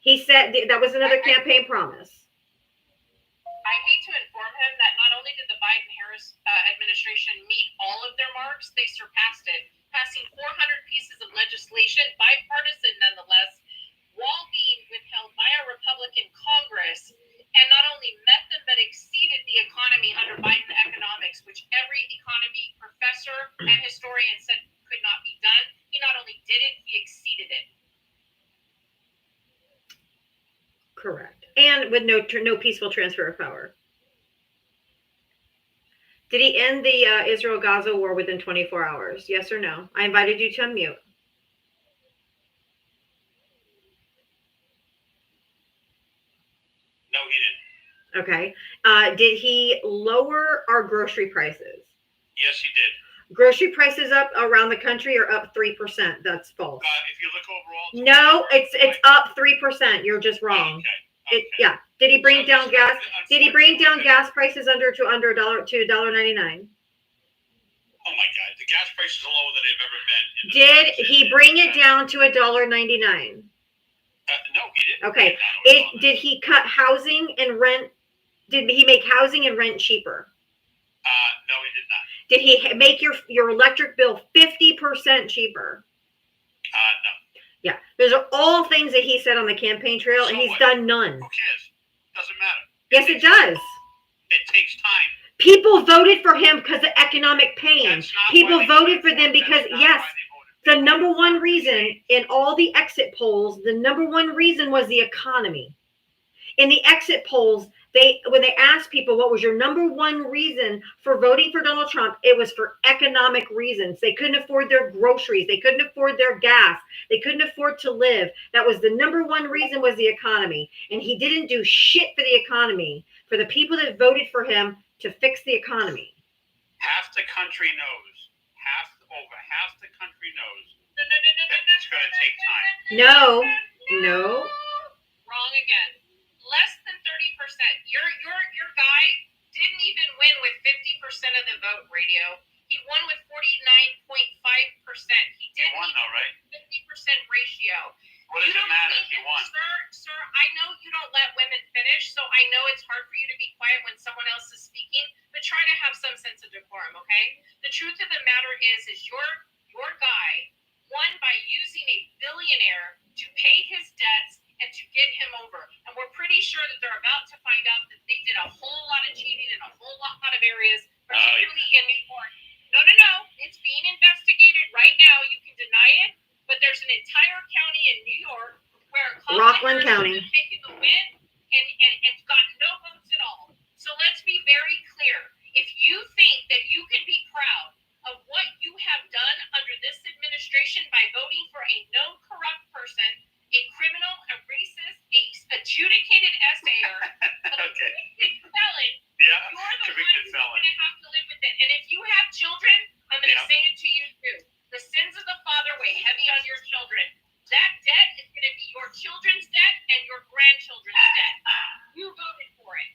He said that was another campaign promise. I hate to inform him that not only did the Biden-Harris administration meet all of their marks, they surpassed it, passing 400 pieces of legislation, bipartisan nonetheless, while being withheld by a Republican Congress, and not only met them but exceeded the economy under Biden economics, which every economy professor and historian said could not be done. He not only did it, he exceeded it. Correct. And with no peaceful transfer of power. Did he end the Israel-Gaza war within 24 hours? Yes or no? I invited you to unmute. No, he didn't. Okay. Did he lower our grocery prices? Yes, he did. Grocery prices up around the country are up 3%. That's false. If you look overall. No, it's up 3%. You're just wrong. Okay. Yeah. Did he bring down gas? Did he bring down gas prices under $1 to $1.99? Oh my God, the gas prices are lower than they've ever been. Did he bring it down to $1.99? No, he didn't. Okay. Did he cut housing and rent? Did he make housing and rent cheaper? No, he did not. Did he make your electric bill 50% cheaper? No. Yeah. Those are all things that he said on the campaign trail, and So he's what? done none. Who cares? Doesn't matter. Yes, it does. It takes time. People voted for him because of economic pain. That's not People why they voted for them him. because, That's not yes, why they voted the number one reason in all the exit polls, the number one reason was the economy. In the exit polls, when they asked people what was your number one reason for voting for Donald Trump, it was for economic reasons. They couldn't afford their groceries. They couldn't afford their gas. They couldn't afford to live. That was the number one reason was the economy. And he didn't do shit for the economy, for the people that voted for him to fix the economy. Half the country knows. Over half the country knows. No. It's going to take time. No. Wrong again. Less than 30%. Your guy didn't even win with 50% of the vote, Radio. He won with 49.5%. He won though, right? 50% ratio. What does it matter if he won? Sir, I know you don't let women finish, so I know it's hard for you to be quiet when someone else is speaking, but try to have some sense of decorum, okay? The truth of the matter is your guy won by using a billionaire to pay his debts and to get him over. And we're pretty sure that they're about to find out that they did a whole lot of cheating in a whole lot of areas, particularly in New York. No. It's being investigated right now. You can deny it, but there's an entire county in New York where Rockland County has taken the win and got no votes at all. So let's be very clear. If you think that you can be proud of what you have done under this administration by voting for a known corrupt person, a criminal, a racist, a adjudicated SAer, a convicted felon, Yeah, you're the one convicted who's felon. going to have to live with it. And if you have children, I'm going to Yeah. say it to you too. The sins of the father weigh heavy on your children. That debt is going to be your children's debt and your grandchildren's debt. You voted for it.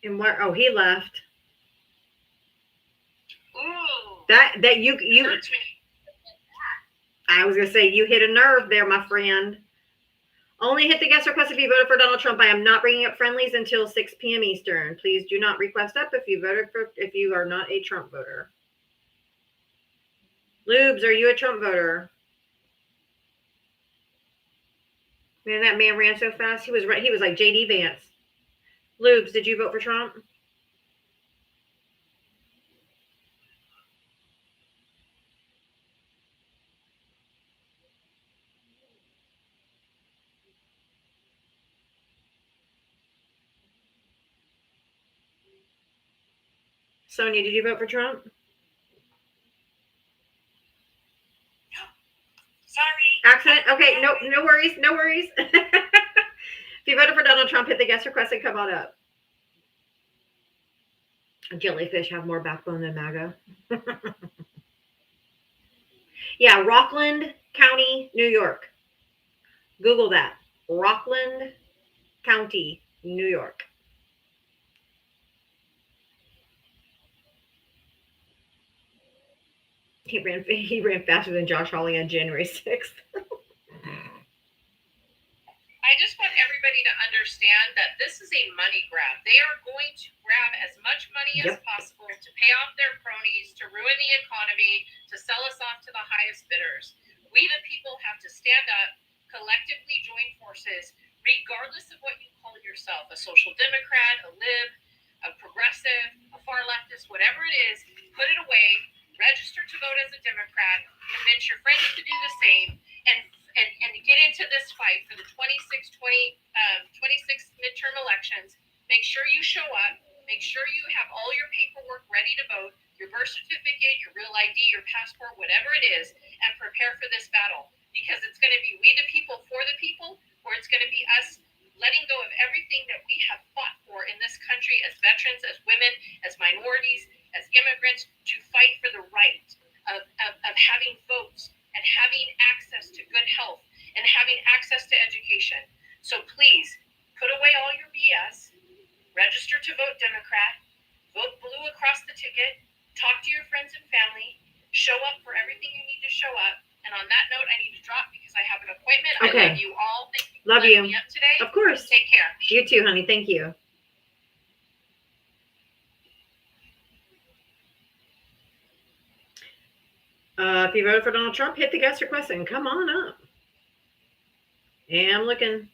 And where? Oh, he left. Ooh. That you Hurts me. I was gonna say you hit a nerve there, my friend. Only hit the guest request if you voted for Donald Trump. I am not bringing up friendlies until 6 p.m. Eastern. Please do not request up if you are not a Trump voter. Lubes, are you a Trump voter? Man, that man ran so fast. He was like JD Vance. Lubes, did you vote for Trump? Sonia, did you vote for Trump? Okay, no worries, no worries. If you voted for Donald Trump, hit the guest request and come on up. Jellyfish have more backbone than MAGA. Yeah, Rockland County, New York. Google that. Rockland County, New York. He ran faster than Josh Hawley on January 6th. I just want everybody to understand that this is a money grab. They are going to grab as much money as possible to pay off their cronies, to ruin the economy, to sell us off to the highest bidders. We, the people, have to stand up, collectively join forces, regardless of what you call yourself, a social democrat, a lib, a progressive, a far leftist, whatever it is, put it away, register to vote as a Democrat, convince your friends to do the same, and get into this fight for the 26 midterm elections. Make sure you show up. Make sure you have all your paperwork ready to vote, your birth certificate, your real ID, your passport, whatever it is, and prepare for this battle. Because it's going to be we the people for the people, or it's going to be us letting go of everything that we have fought for in this country as veterans, as women, as minorities, as immigrants, to fight for the right of having votes and having access to good health and having access to education. So please, put away all your BS, register to vote Democrat, vote blue across the ticket, talk to your friends and family, show up for everything you need to show up. And on that note, I need to drop because I have an appointment. Okay. I love you all. Thank you for Love letting you. me up today. Of course. Take care. You too, honey. Thank you. If you voted for Donald Trump, hit the guest request and come on up. Yeah, I'm looking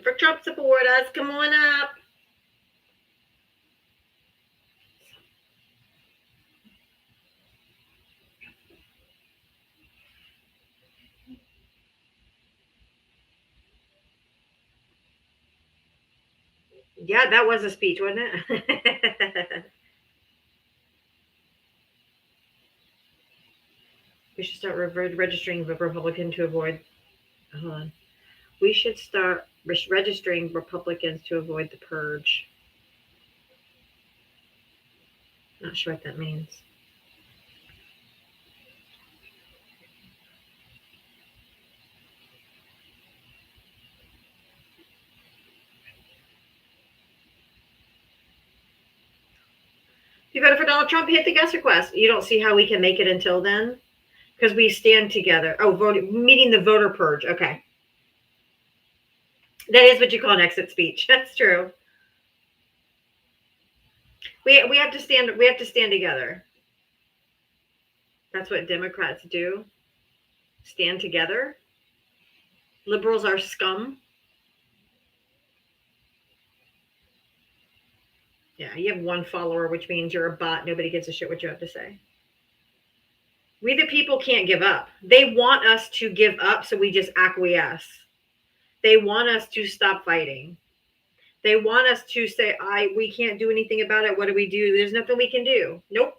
for Trump supporters. Come on up. Yeah, that was a speech, wasn't it? We should start registering the Republican to avoid. Hold on. We should start registering Republicans to avoid the purge. Not sure what that means. If you voted for Donald Trump, hit the guest request. You don't see how we can make it until then? Because we stand together. Oh, meeting the voter purge. Okay. That is what you call an exit speech. That's true. We have to stand together. That's what Democrats do. Stand together. Liberals are scum. Yeah, you have one follower, which means you're a bot. Nobody gives a shit what you have to say. We the people can't give up. They want us to give up, so we just acquiesce. They want us to stop fighting. They want us to say, we can't do anything about it. What do we do? There's nothing we can do. Nope.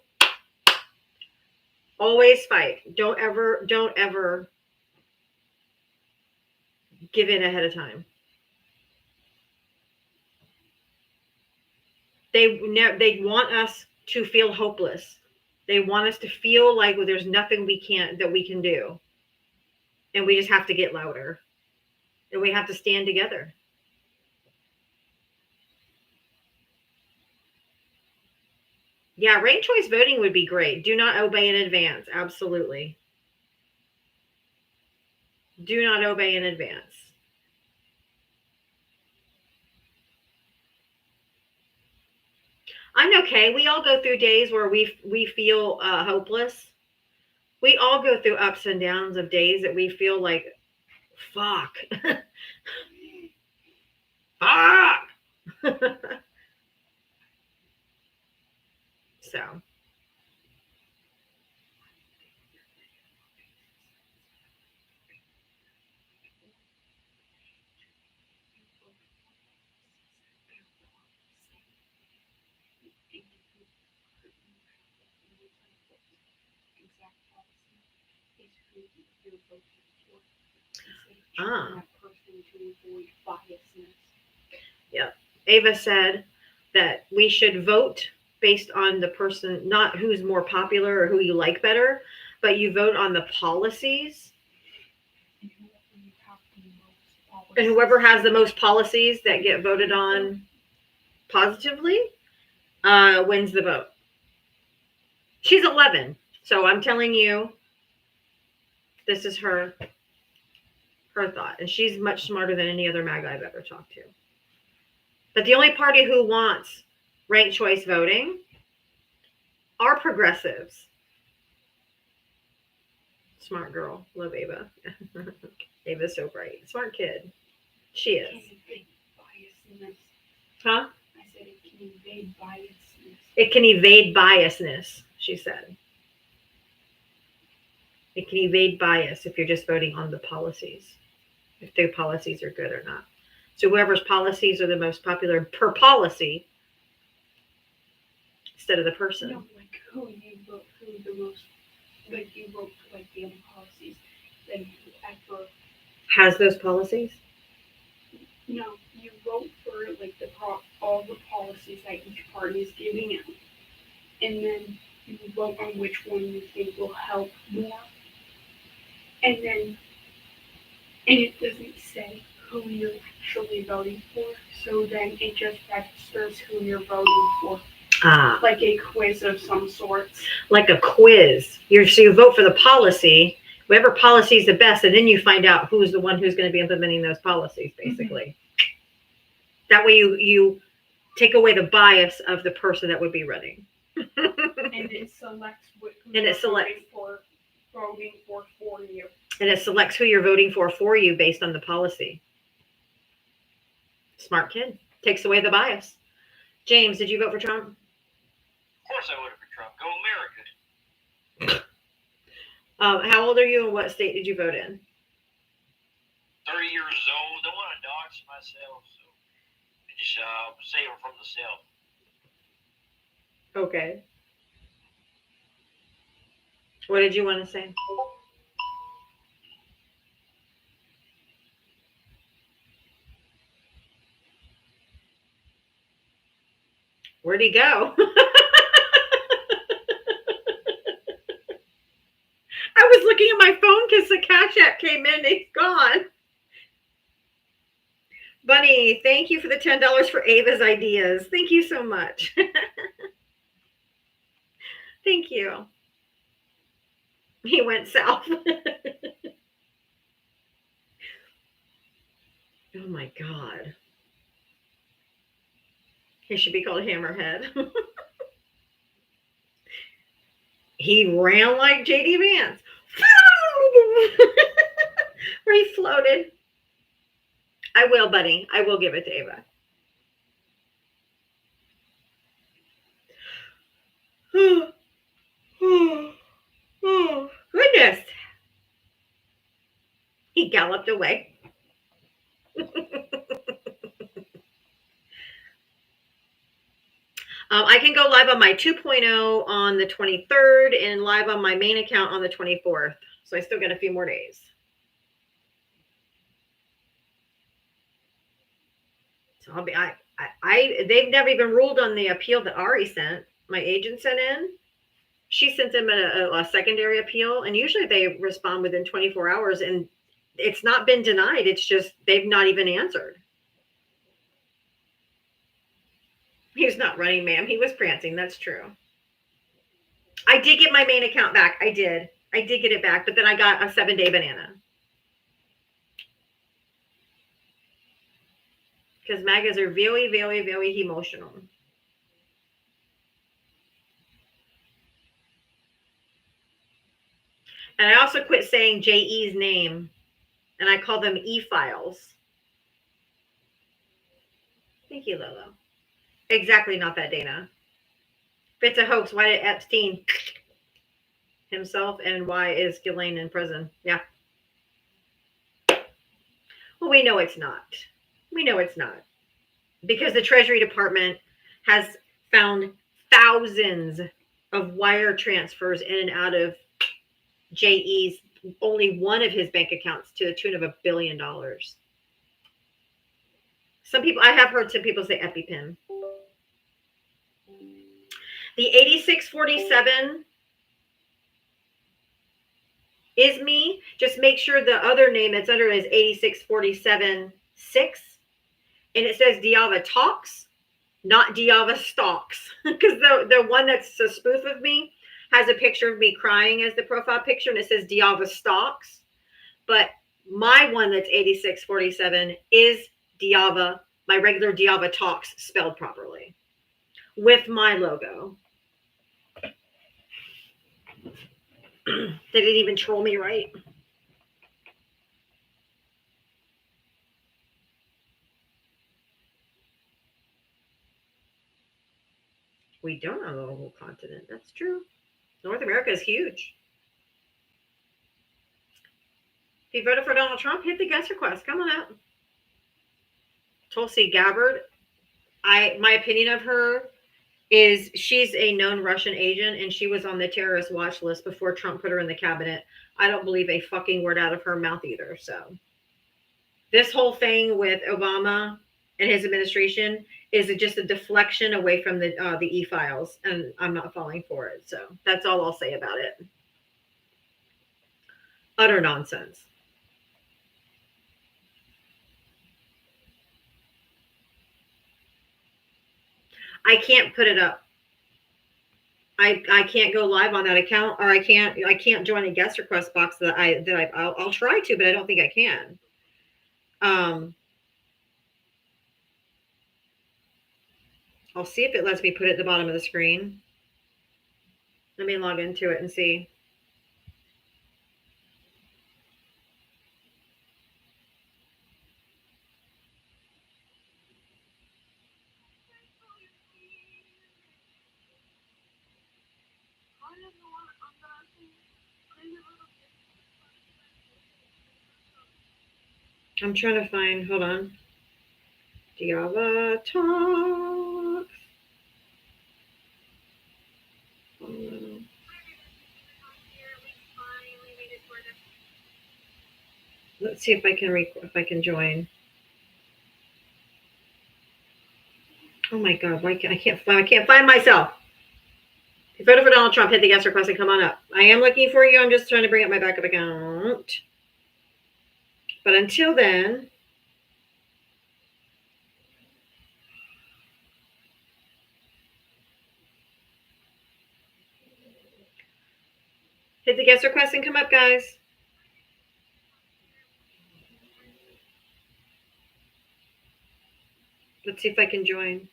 Always fight. Don't ever give in ahead of time. They want us to feel hopeless. They want us to feel like there's nothing we can do. And we just have to get louder. And we have to stand together. Yeah, ranked choice voting would be great. Do not obey in advance. Absolutely. Do not obey in advance. I'm okay. We all go through days where we feel hopeless. We all go through ups and downs of days that we feel like, fuck. Fuck. So. basically you're voting for. Instead of Ah. choosing that person to avoid biasness. Ava said that we should vote based on the person, not who's more popular or who you like better, but you vote on the policies. And whoever you have the most policies. And whoever has the most policies that get voted on positively wins the vote. She's 11, so I'm telling you, this is her thought, and she's much smarter than any other MAGA I've ever talked to. But the only party who wants ranked choice voting are progressives. Smart girl, love Ava. Ava's so bright, smart kid. She is. Can invade biasness. Huh? I said it can invade biasness. It can evade biasness, she said. It can evade bias if you're just voting on the policies, if the policies are good or not. So whoever's policies are the most popular per policy instead of the person. No, like who you vote, who the most, like you vote for like the other policies, then whoever. Has those policies? No, you vote for like all the policies that each party is giving out, and then you vote on which one you think will help more, and it doesn't say who you're actually voting for, so then it just registers who you're voting for, Ah, like a quiz of some sort. like a quiz. So you vote for the policy, whatever policy is the best, and then you find out who's the one who's going to be implementing those policies, basically. That way you take away the bias of the person that would be running. And it selects who And it you're voting for you. And it selects who you're voting for you based on the policy. Smart kid. Takes away the bias. James, did you vote for Trump? Of course I voted for Trump. Go America. How old are you and what state did you vote in? 30 years old. Don't want to dox myself, so I just say I'm from the South. Okay. What did you want to say? Where'd he go? I was looking at my phone because the Cash App came in. It's gone. Bunny, thank you for the $10 for Ava's ideas. Thank you so much. Thank you. He went south. Oh my God. He should be called Hammerhead. He ran like JD Vance. Where he floated. I will, buddy. I will give it to Ava. Oh, goodness. He galloped away. I can go live on my 2.0 on the 23rd and live on my main account on the 24th. So I still got a few more days. So I'll be, they've never even ruled on the appeal that Ari sent, my agent sent in. She sent them a secondary appeal, and usually they respond within 24 hours, and it's not been denied. It's just they've not even answered. He's not running, ma'am. He was prancing. That's true. I did get my main account back. I did get it back, but then I got a 7-day banana. Because MAGAs are very, very, very emotional. And I also quit saying JE's name, and I call them E-files. Thank you, Lolo. Exactly, not that, Dana. If it's a hoax, why did Epstein himself, and why is Ghislaine in prison? Yeah. Well, we know it's not. We know it's not. Because the Treasury Department has found thousands of wire transfers in and out of JE's only one of his bank accounts to the tune of $1 billion. Some people, I have heard some people say EpiPen. The 8647 is me. Just make sure the other name that's under it is 86476. And it says Diava Talks, not Diava Stalks. Because the one that's a spoof of me has a picture of me crying as the profile picture, and it says Diava Stalks. But my one that's 8647 is Diava, my regular Diava Talks spelled properly with my logo. They didn't even troll me right. We don't have a whole continent. That's true. North America is huge. If you voted for Donald Trump, hit the guest request. Come on out. Tulsi Gabbard. My opinion of her is she's a known Russian agent, and she was on the terrorist watch list before Trump put her in the cabinet. I don't believe a fucking word out of her mouth either. So this whole thing with Obama and his administration is just a deflection away from the e-files, and I'm not falling for it. So that's all I'll say about it. Utter nonsense. I can't put it up. I can't go live on that account, or I can't join a guest request box I'll try to, but I don't think I can. I'll see if it lets me put it at the bottom of the screen. Let me log into it and see. I'm trying to find, hold on. Diava Talks. Let's see if I can join. Oh my God! Why I can't find myself. If you voted for Donald Trump, hit the guest request and come on up. I am looking for you. I'm just trying to bring up my backup account. But until then, hit the guest request and come up, guys. Let's see if I can join.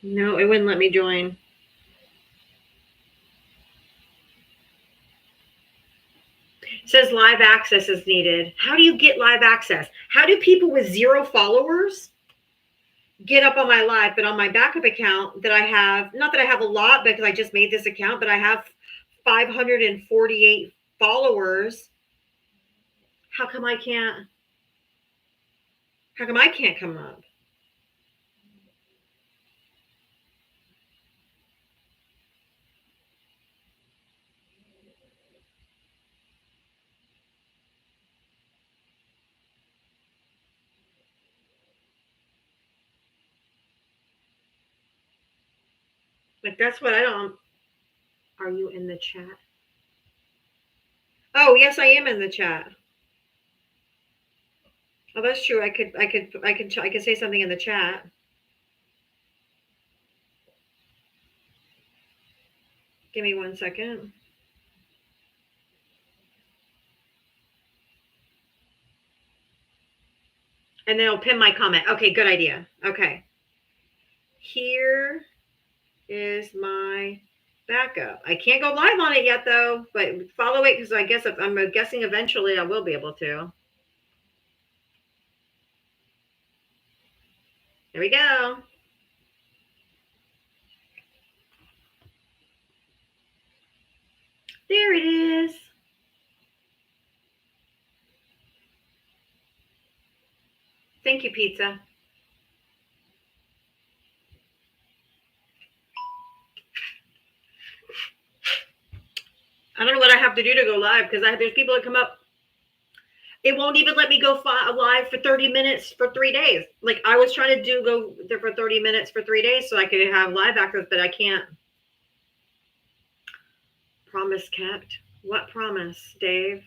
No, it wouldn't let me join. It says live access is needed. How do you get live access? How do people with 0 followers get up on my live, but on my backup account that I have, not that I have a lot because I just made this account, but I have 548 followers. How come I can't come up? Like, that's what I don't. Are you in the chat? Oh, yes, I am in the chat. Oh, that's true. I could say something in the chat. Give me 1 second. And then I'll pin my comment. Okay, good idea. Okay. Here is my backup. I can't go live on it yet, though, but follow it because I'm guessing eventually I will be able to. There we go. There it is. Thank you, pizza. I don't know what I have to do to go live because there's people that come up. It won't even let me go live for 30 minutes for 3 days. Like I was trying to go there for 30 minutes for 3 days so I could have live access, but I can't. Promise kept. What promise, Dave?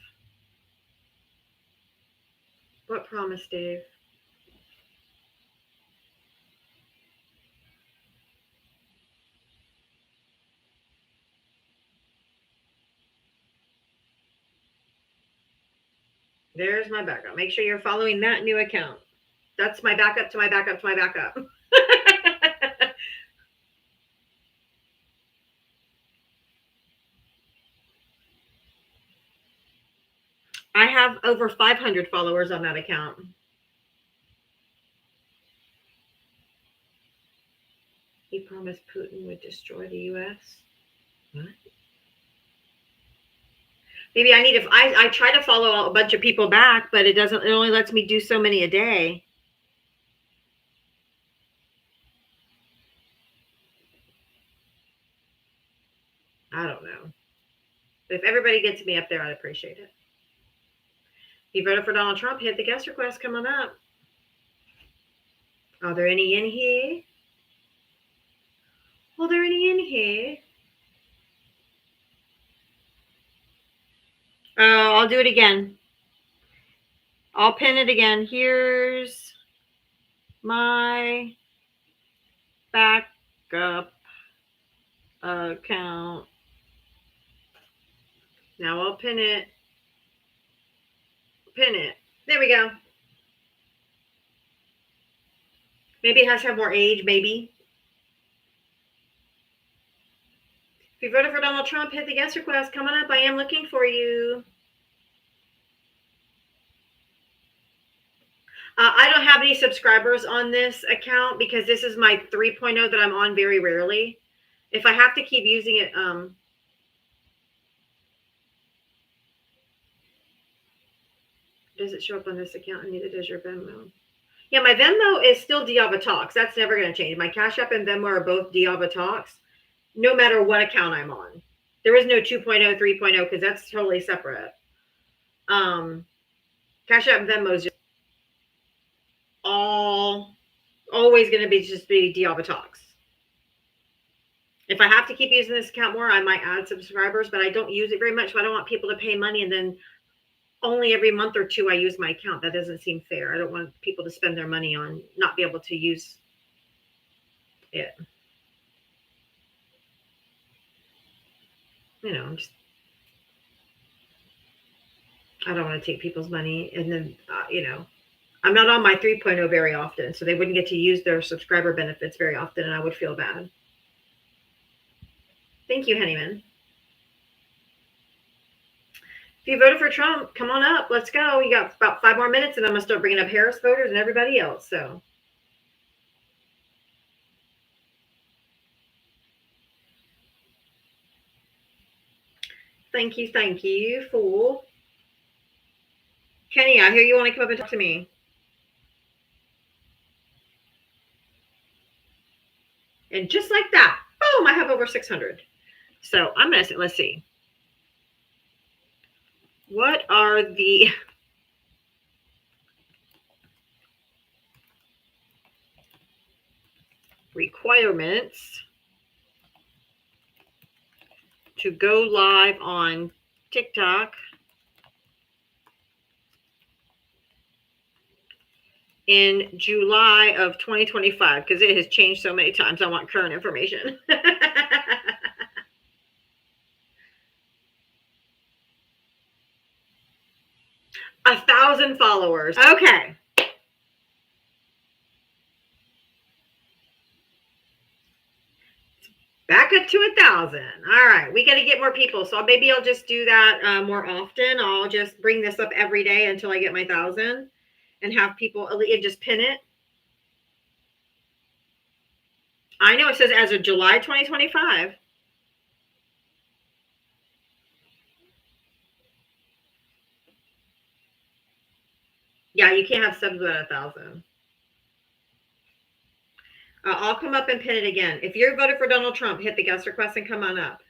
What promise, Dave? There's my backup. Make sure you're following that new account. That's my backup to my backup to my backup. I have over 500 followers on that account. He promised Putin would destroy the U.S. What? Maybe I need to. I try to follow a bunch of people back, but it doesn't. It only lets me do so many a day. I don't know. But if everybody gets me up there, I'd appreciate it. If you voted for Donald Trump, hit the guest request coming up. Are there any in here? Are there any in here? Oh, I'll do it again. I'll pin it again. Here's my backup account. Now I'll pin it. Pin it. There we go. Maybe it has to have more age, maybe. If you voted for Donald Trump, hit the guest request. Coming up, I am looking for you. I don't have any subscribers on this account because this is my 3.0 that I'm on very rarely. If I have to keep using it, does it show up on this account? And neither does your Venmo. Yeah, my Venmo is still Diava Talks. That's never going to change. My Cash App and Venmo are both Diava Talks, no matter what account I'm on. There is no 2.0, 3.0 because that's totally separate. Cash App and Venmo is just always going to be Diava Talks. If I have to keep using this account more, I might add subscribers, but I don't use it very much. So I don't want people to pay money and then only every month or two I use my account. That doesn't seem fair. I don't want people to spend their money on not be able to use it. You know, I don't want to take people's money and then, I'm not on my 3.0 very often, so they wouldn't get to use their subscriber benefits very often, and I would feel bad. Thank you, Hennyman. If you voted for Trump, come on up. Let's go. You got about 5 more minutes, and I'm going to start bringing up Harris voters and everybody else. So, thank you for Kenny. I hear you want to come up and talk to me. And just like that, boom! I have over 600. So I'm gonna say, let's see. What are the requirements to go live on TikTok in July of 2025? Because it has changed so many times. I want current information. 1,000 followers. Okay. Back up to 1,000. All right. We got to get more people. So maybe I'll just do that more often. I'll just bring this up every day until I get my 1,000 and have people and just pin it. I know it says as of July 2025. Yeah, you can't have subs without 1,000. I'll come up and pin it again. If you're voted for Donald Trump, hit the guest request and come on up.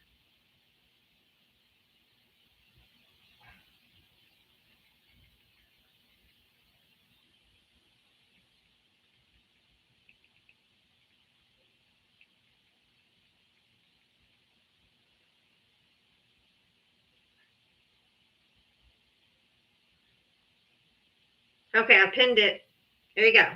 Okay, I pinned it. There you go.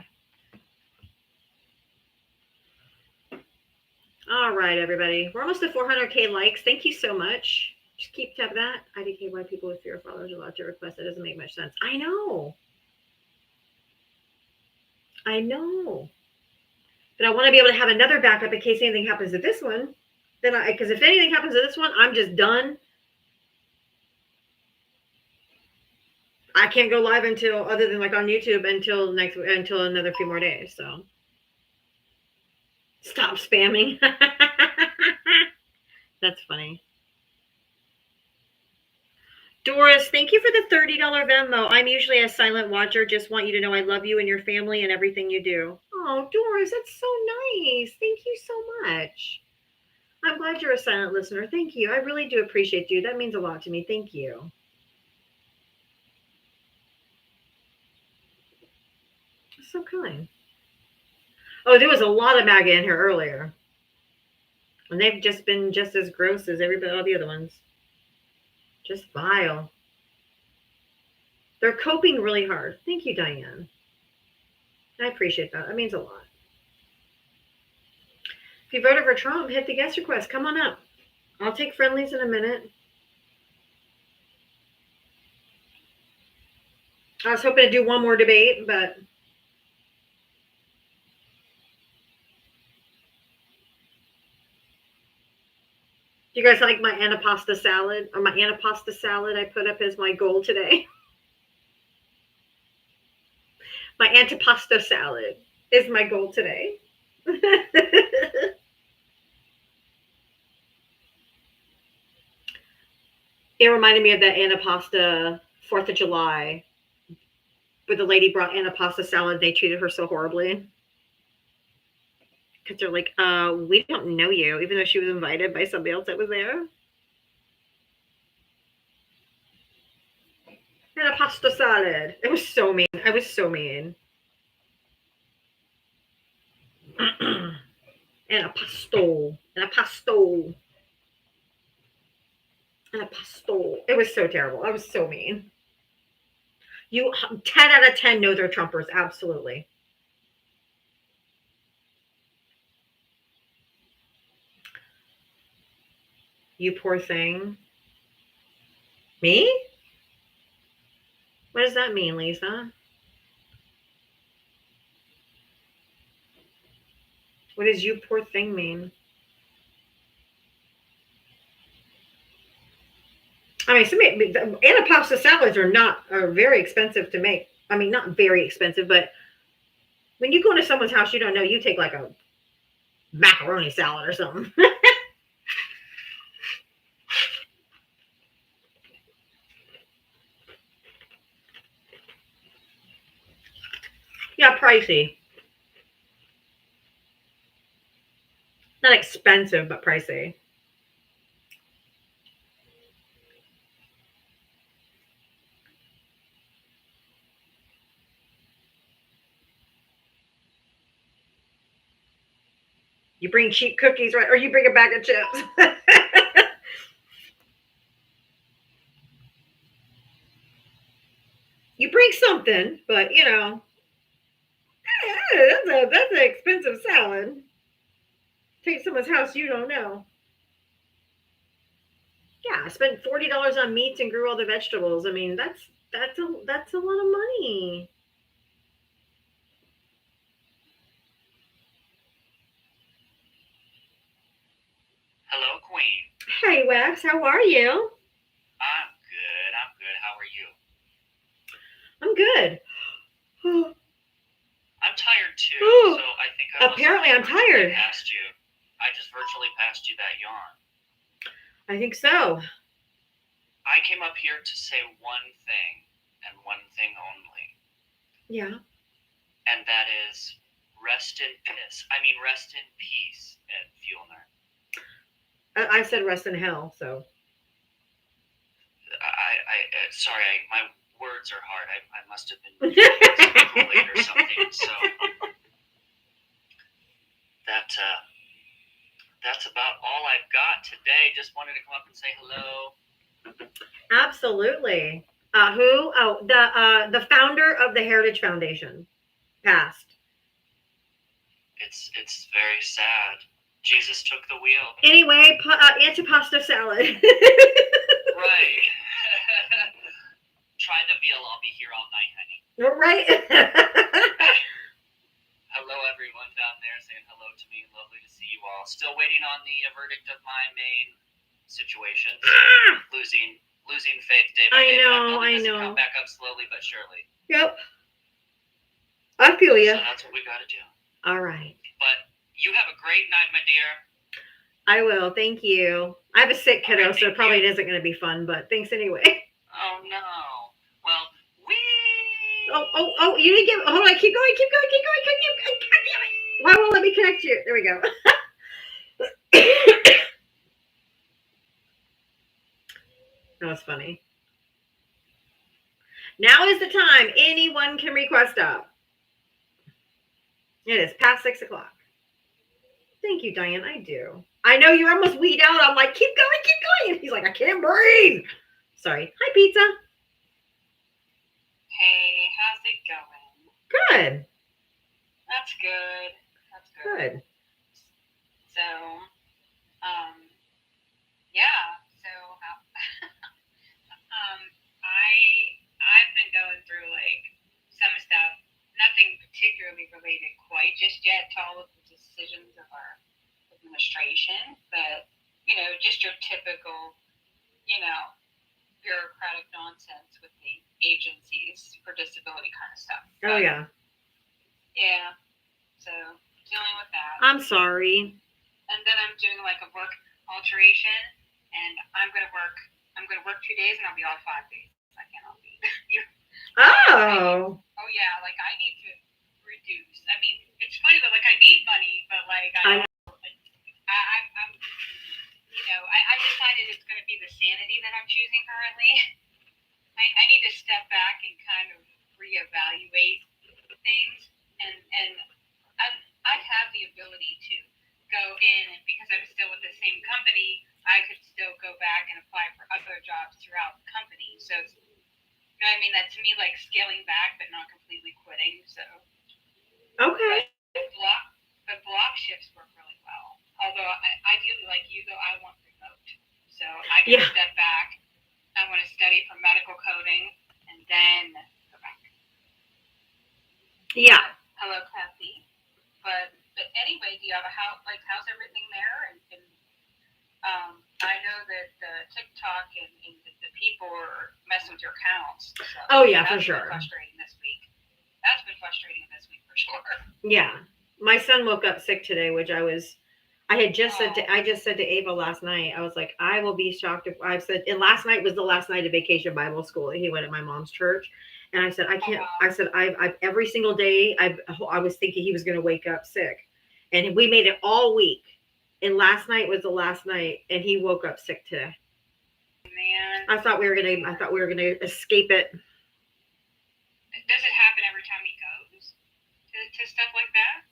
All right, everybody. We're almost at 400K likes. Thank you so much. Just keep tab that. IDK, why people with fear followers are allowed to request. That doesn't make much sense. I know. But I want to be able to have another backup in case anything happens to this one. Because if anything happens to this one, I'm just done. I can't go live until, other than like on YouTube, until another few more days. So stop spamming. That's funny. Doris, thank you for the $30 Venmo. I'm usually a silent watcher. Just want you to know I love you and your family and everything you do. Oh, Doris, that's so nice. Thank you so much. I'm glad you're a silent listener. Thank you. I really do appreciate you. That means a lot to me. Thank you. So kind. Oh, there was a lot of MAGA in here earlier. And they've just been just as gross as all the other ones. Just vile. They're coping really hard. Thank you, Diane. I appreciate that. That means a lot. If you voted for Trump, hit the guest request. Come on up. I'll take friendlies in a minute. I was hoping to do one more debate, but do you guys like my antipasta salad? Or my antipasta salad I put up as my goal today? My antipasta salad is my goal today. It reminded me of that antipasta 4th of July, where the lady brought antipasta salad. They treated her so horribly. Because they're like, we don't know you, even though she was invited by somebody else that was there. Antipasta salad. It was so mean. I was so mean. Antipasto. It was so terrible. I was so mean. 10 out of 10 know they're Trumpers. Absolutely. You poor thing. Me? What does that mean, Lisa? What does you poor thing mean? I mean, antipasta salads are very expensive to make. I mean, not very expensive, but when you go into someone's house you don't know, you take like a macaroni salad or something. Yeah, pricey. Not expensive, but pricey. You bring cheap cookies, right? Or you bring a bag of chips. You bring something, but you know, that's an expensive salad. Take someone's house you don't know. Yeah, I spent $40 on meats and grew all the vegetables. I mean, that's a lot of money. Hello, Queen. Hey, Wax, how are you? I'm good. How are you? I'm good. I'm tired too, Ooh. so I think Apparently I'm tired. Passed you. I just virtually passed you that yawn. I think so. I came up here to say one thing and one thing only. Yeah. and that is rest in peace, Ed Fuellner. I said rest in hell, so. Sorry, my words are hard. I must have been drinking some Kool-Aid or something. So that's about all I've got today. Just wanted to come up and say hello. Absolutely. Who? Oh, the founder of the Heritage Foundation passed. It's very sad. Jesus took the wheel. Anyway, antipasta salad. Right. Try the veal. I'll be here all night, honey. Right. Hello, everyone down there saying hello to me. Lovely to see you all. Still waiting on the verdict of my main situation. Losing faith day by day. I But know. Come back up slowly but surely. Yep. I feel you. So that's what we got to do. All right. But you have a great night, my dear. I will. Thank you. I have a sick kiddo, All right, so it thank probably you. isn't going to be fun, but thanks anyway. Oh no. Well, we. Oh, you didn't get, hold on, keep going. God damn it. Why won't let me connect you? There we go. That was funny. Now is the time anyone can request up. It is past 6 o'clock. Thank you, Diane. I do. I know you're almost weed out. I'm like, keep going. And he's like, I can't breathe. Sorry. Hi, pizza. Hey, how's it going? Good. That's good. Good. So, yeah. So, I've been going through like some stuff, nothing particularly related quite just yet to all of the decisions of our administration, but just your typical, bureaucratic nonsense with the agencies for disability kind of stuff. Oh, yeah. Yeah. So dealing with that. I'm sorry. And then I'm doing like a work alteration, and I'm gonna work 2 days, and I'll be off 5 days. I cannot be. Oh. Oh yeah, like I need to reduce. I mean, it's funny that like I need money, but like I'm I decided it's going to be the sanity that I'm choosing currently. I need to step back and kind of reevaluate things, and I have the ability to go in, and because I'm still with the same company, I could still go back and apply for other jobs throughout the company. So, I mean, that to me like scaling back, but not completely quitting. So, Okay. But block shifts work really well. Although, ideally, like you, though, I want remote. So I can step back. I want to study for medical coding and then go back. Yeah. Hello, Kathy. But anyway, do you have how's everything there? And I know that TikTok and the people are messing with your accounts. So Oh, yeah, for that's sure. been frustrating this week. That's been frustrating this week for sure. Yeah. My son woke up sick today, which I just said to Ava last night, I was like, I will be shocked if I've said, and last night was the last night of Vacation Bible School. He went at my mom's church. And I said, I can't, I said, I've every single day, I was thinking he was going to wake up sick. And we made it all week. And last night was the last night, and he woke up sick today. Man. I thought we were gonna escape it. Does it happen every time he goes to stuff like that?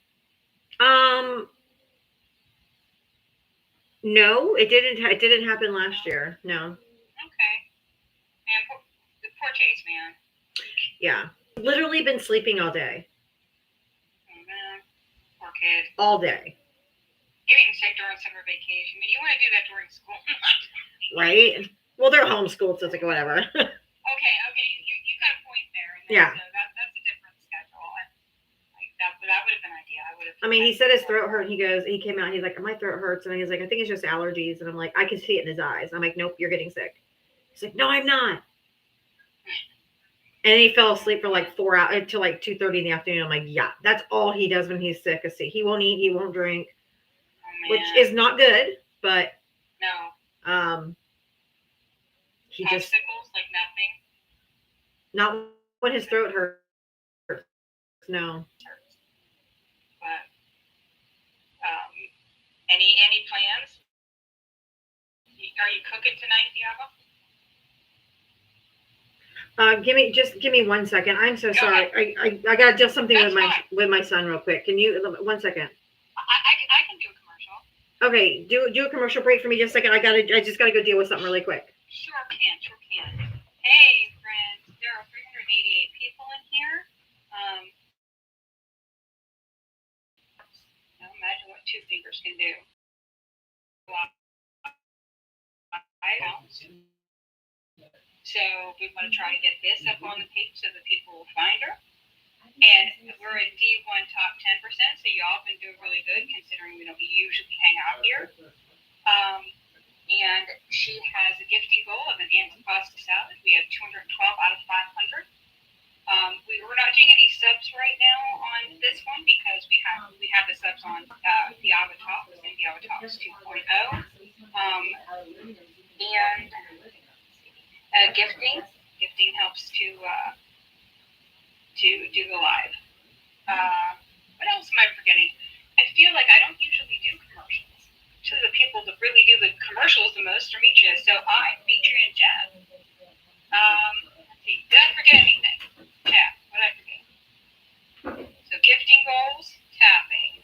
No, it didn't. It didn't happen last year. No. Okay. Man, poor Chase, man. Yeah, literally been sleeping all day. Oh man, poor kid. All day. Getting sick during summer vacation. I mean, you want to do that during school? Right. Well, they're homeschooled, so it's like whatever. Okay. You got a point there. And Yeah. So that's a different schedule. That would have been an idea. I mean, he said his throat hurt. He came out. He's like, my throat hurts, and he's like, I think it's just allergies. And I'm like, I can see it in his eyes. I'm like, nope, you're getting sick. He's like, no, I'm not. And he fell asleep for like 4 hours until like 2:30 in the afternoon. I'm like, yeah, that's all he does when he's sick. He won't eat, he won't drink, which is not good. But no. He Popsicles, just like nothing. not when his throat hurts. No. But any plans? Are you cooking tonight, Diego? Give me 1 second. I'm so sorry. I gotta do something That's with my son real quick. Can you 1 second? I can do a commercial. Okay, do a commercial break for me just a second. I just gotta go deal with something really quick. Sure can. Hey, friends, there are 388 people in here. Now imagine what 2 fingers can do. So we want to try to get this up on the page so that people will find her. And we're at D1 top 10%, so y'all been doing really good considering we don't usually hang out here. And she has a gifting goal of an antipasta salad. We have 212 out of 500. We're not doing any subs right now on this one because we have the subs on the Avatar and the Avatar 2.0. And gifting helps to do the live. What else am I forgetting? I feel like I don't usually do commercials. Actually, the people that really do the commercials the most are Micha. So Micha and Jeff. Let's see. Did I forget anything? Tap. What did I forget? So gifting goals, tapping,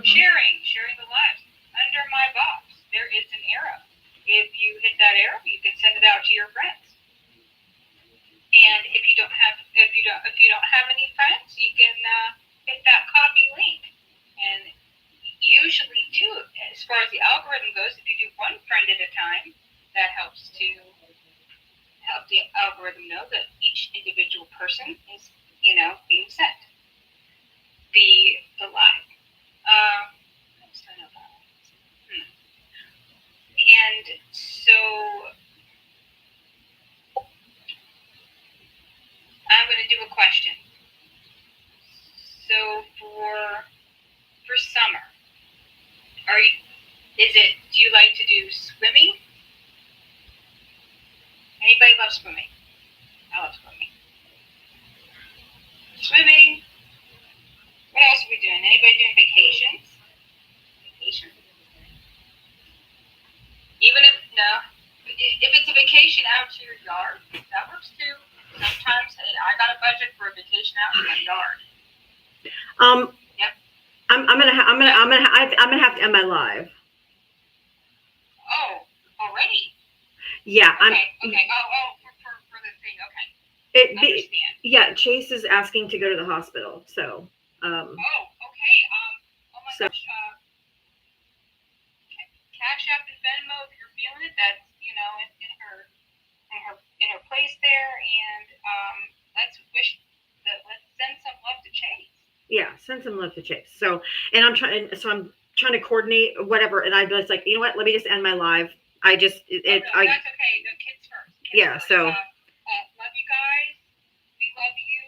sharing the lives. Under my box, there is an arrow. If you hit that arrow, you can send it out to your friends. And if you don't have any friends, you can hit that copy link. And usually, too, as far as the algorithm goes, if you do one friend at a time, that helps to help the algorithm know that each individual person is, being sent the live. What else do I know about? And so I'm going to do a question. So for summer, do you like to do swimming? Anybody love swimming? I love swimming. Swimming. What else are we doing? Anybody doing vacations? Even if it's a vacation out to your yard, that works too. Sometimes, hey, I got a budget for a vacation out in my yard. Yep. I'm gonna have to end my live. Oh, already? Yeah, Okay. Oh, for the thing. Okay. Understand. Yeah, Chase is asking to go to the hospital, so. Oh, okay. Oh my So- gosh. Cash App and Venmo, if you're feeling it, that's in her place there, and let's send some love to Chase. Yeah, send some love to Chase. So, and I'm trying to coordinate whatever, and I was like, you know what? Let me just end my live. That's okay. The kids first. Yeah, first. so. Love you guys. We love you.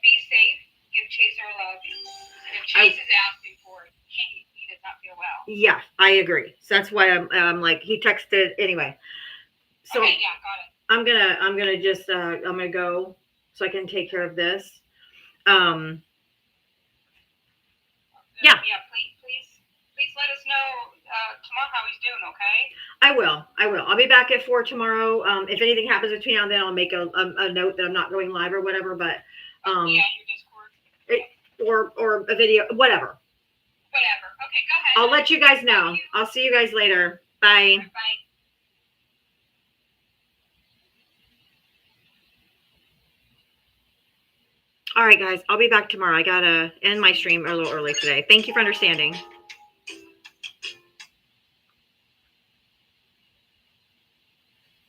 Be safe. Give Chase our love. And if Chase is asking for it, he does not feel well. Yeah, I agree. So that's why I'm like, he texted anyway. So Okay, yeah, got it. I'm gonna just I'm gonna go so I can take care of this. Yeah. Yeah, please let us know tomorrow how he's doing, okay? I will. I'll be back at 4 tomorrow. If anything happens between now and then, I'll make a note that I'm not going live or whatever. But Yeah, your Discord. or a video, whatever. Whatever. Okay, go ahead. I'll let you guys know. I'll see you guys later. Bye. Bye. All right, guys. I'll be back tomorrow. I gotta end my stream a little early today. Thank you for understanding.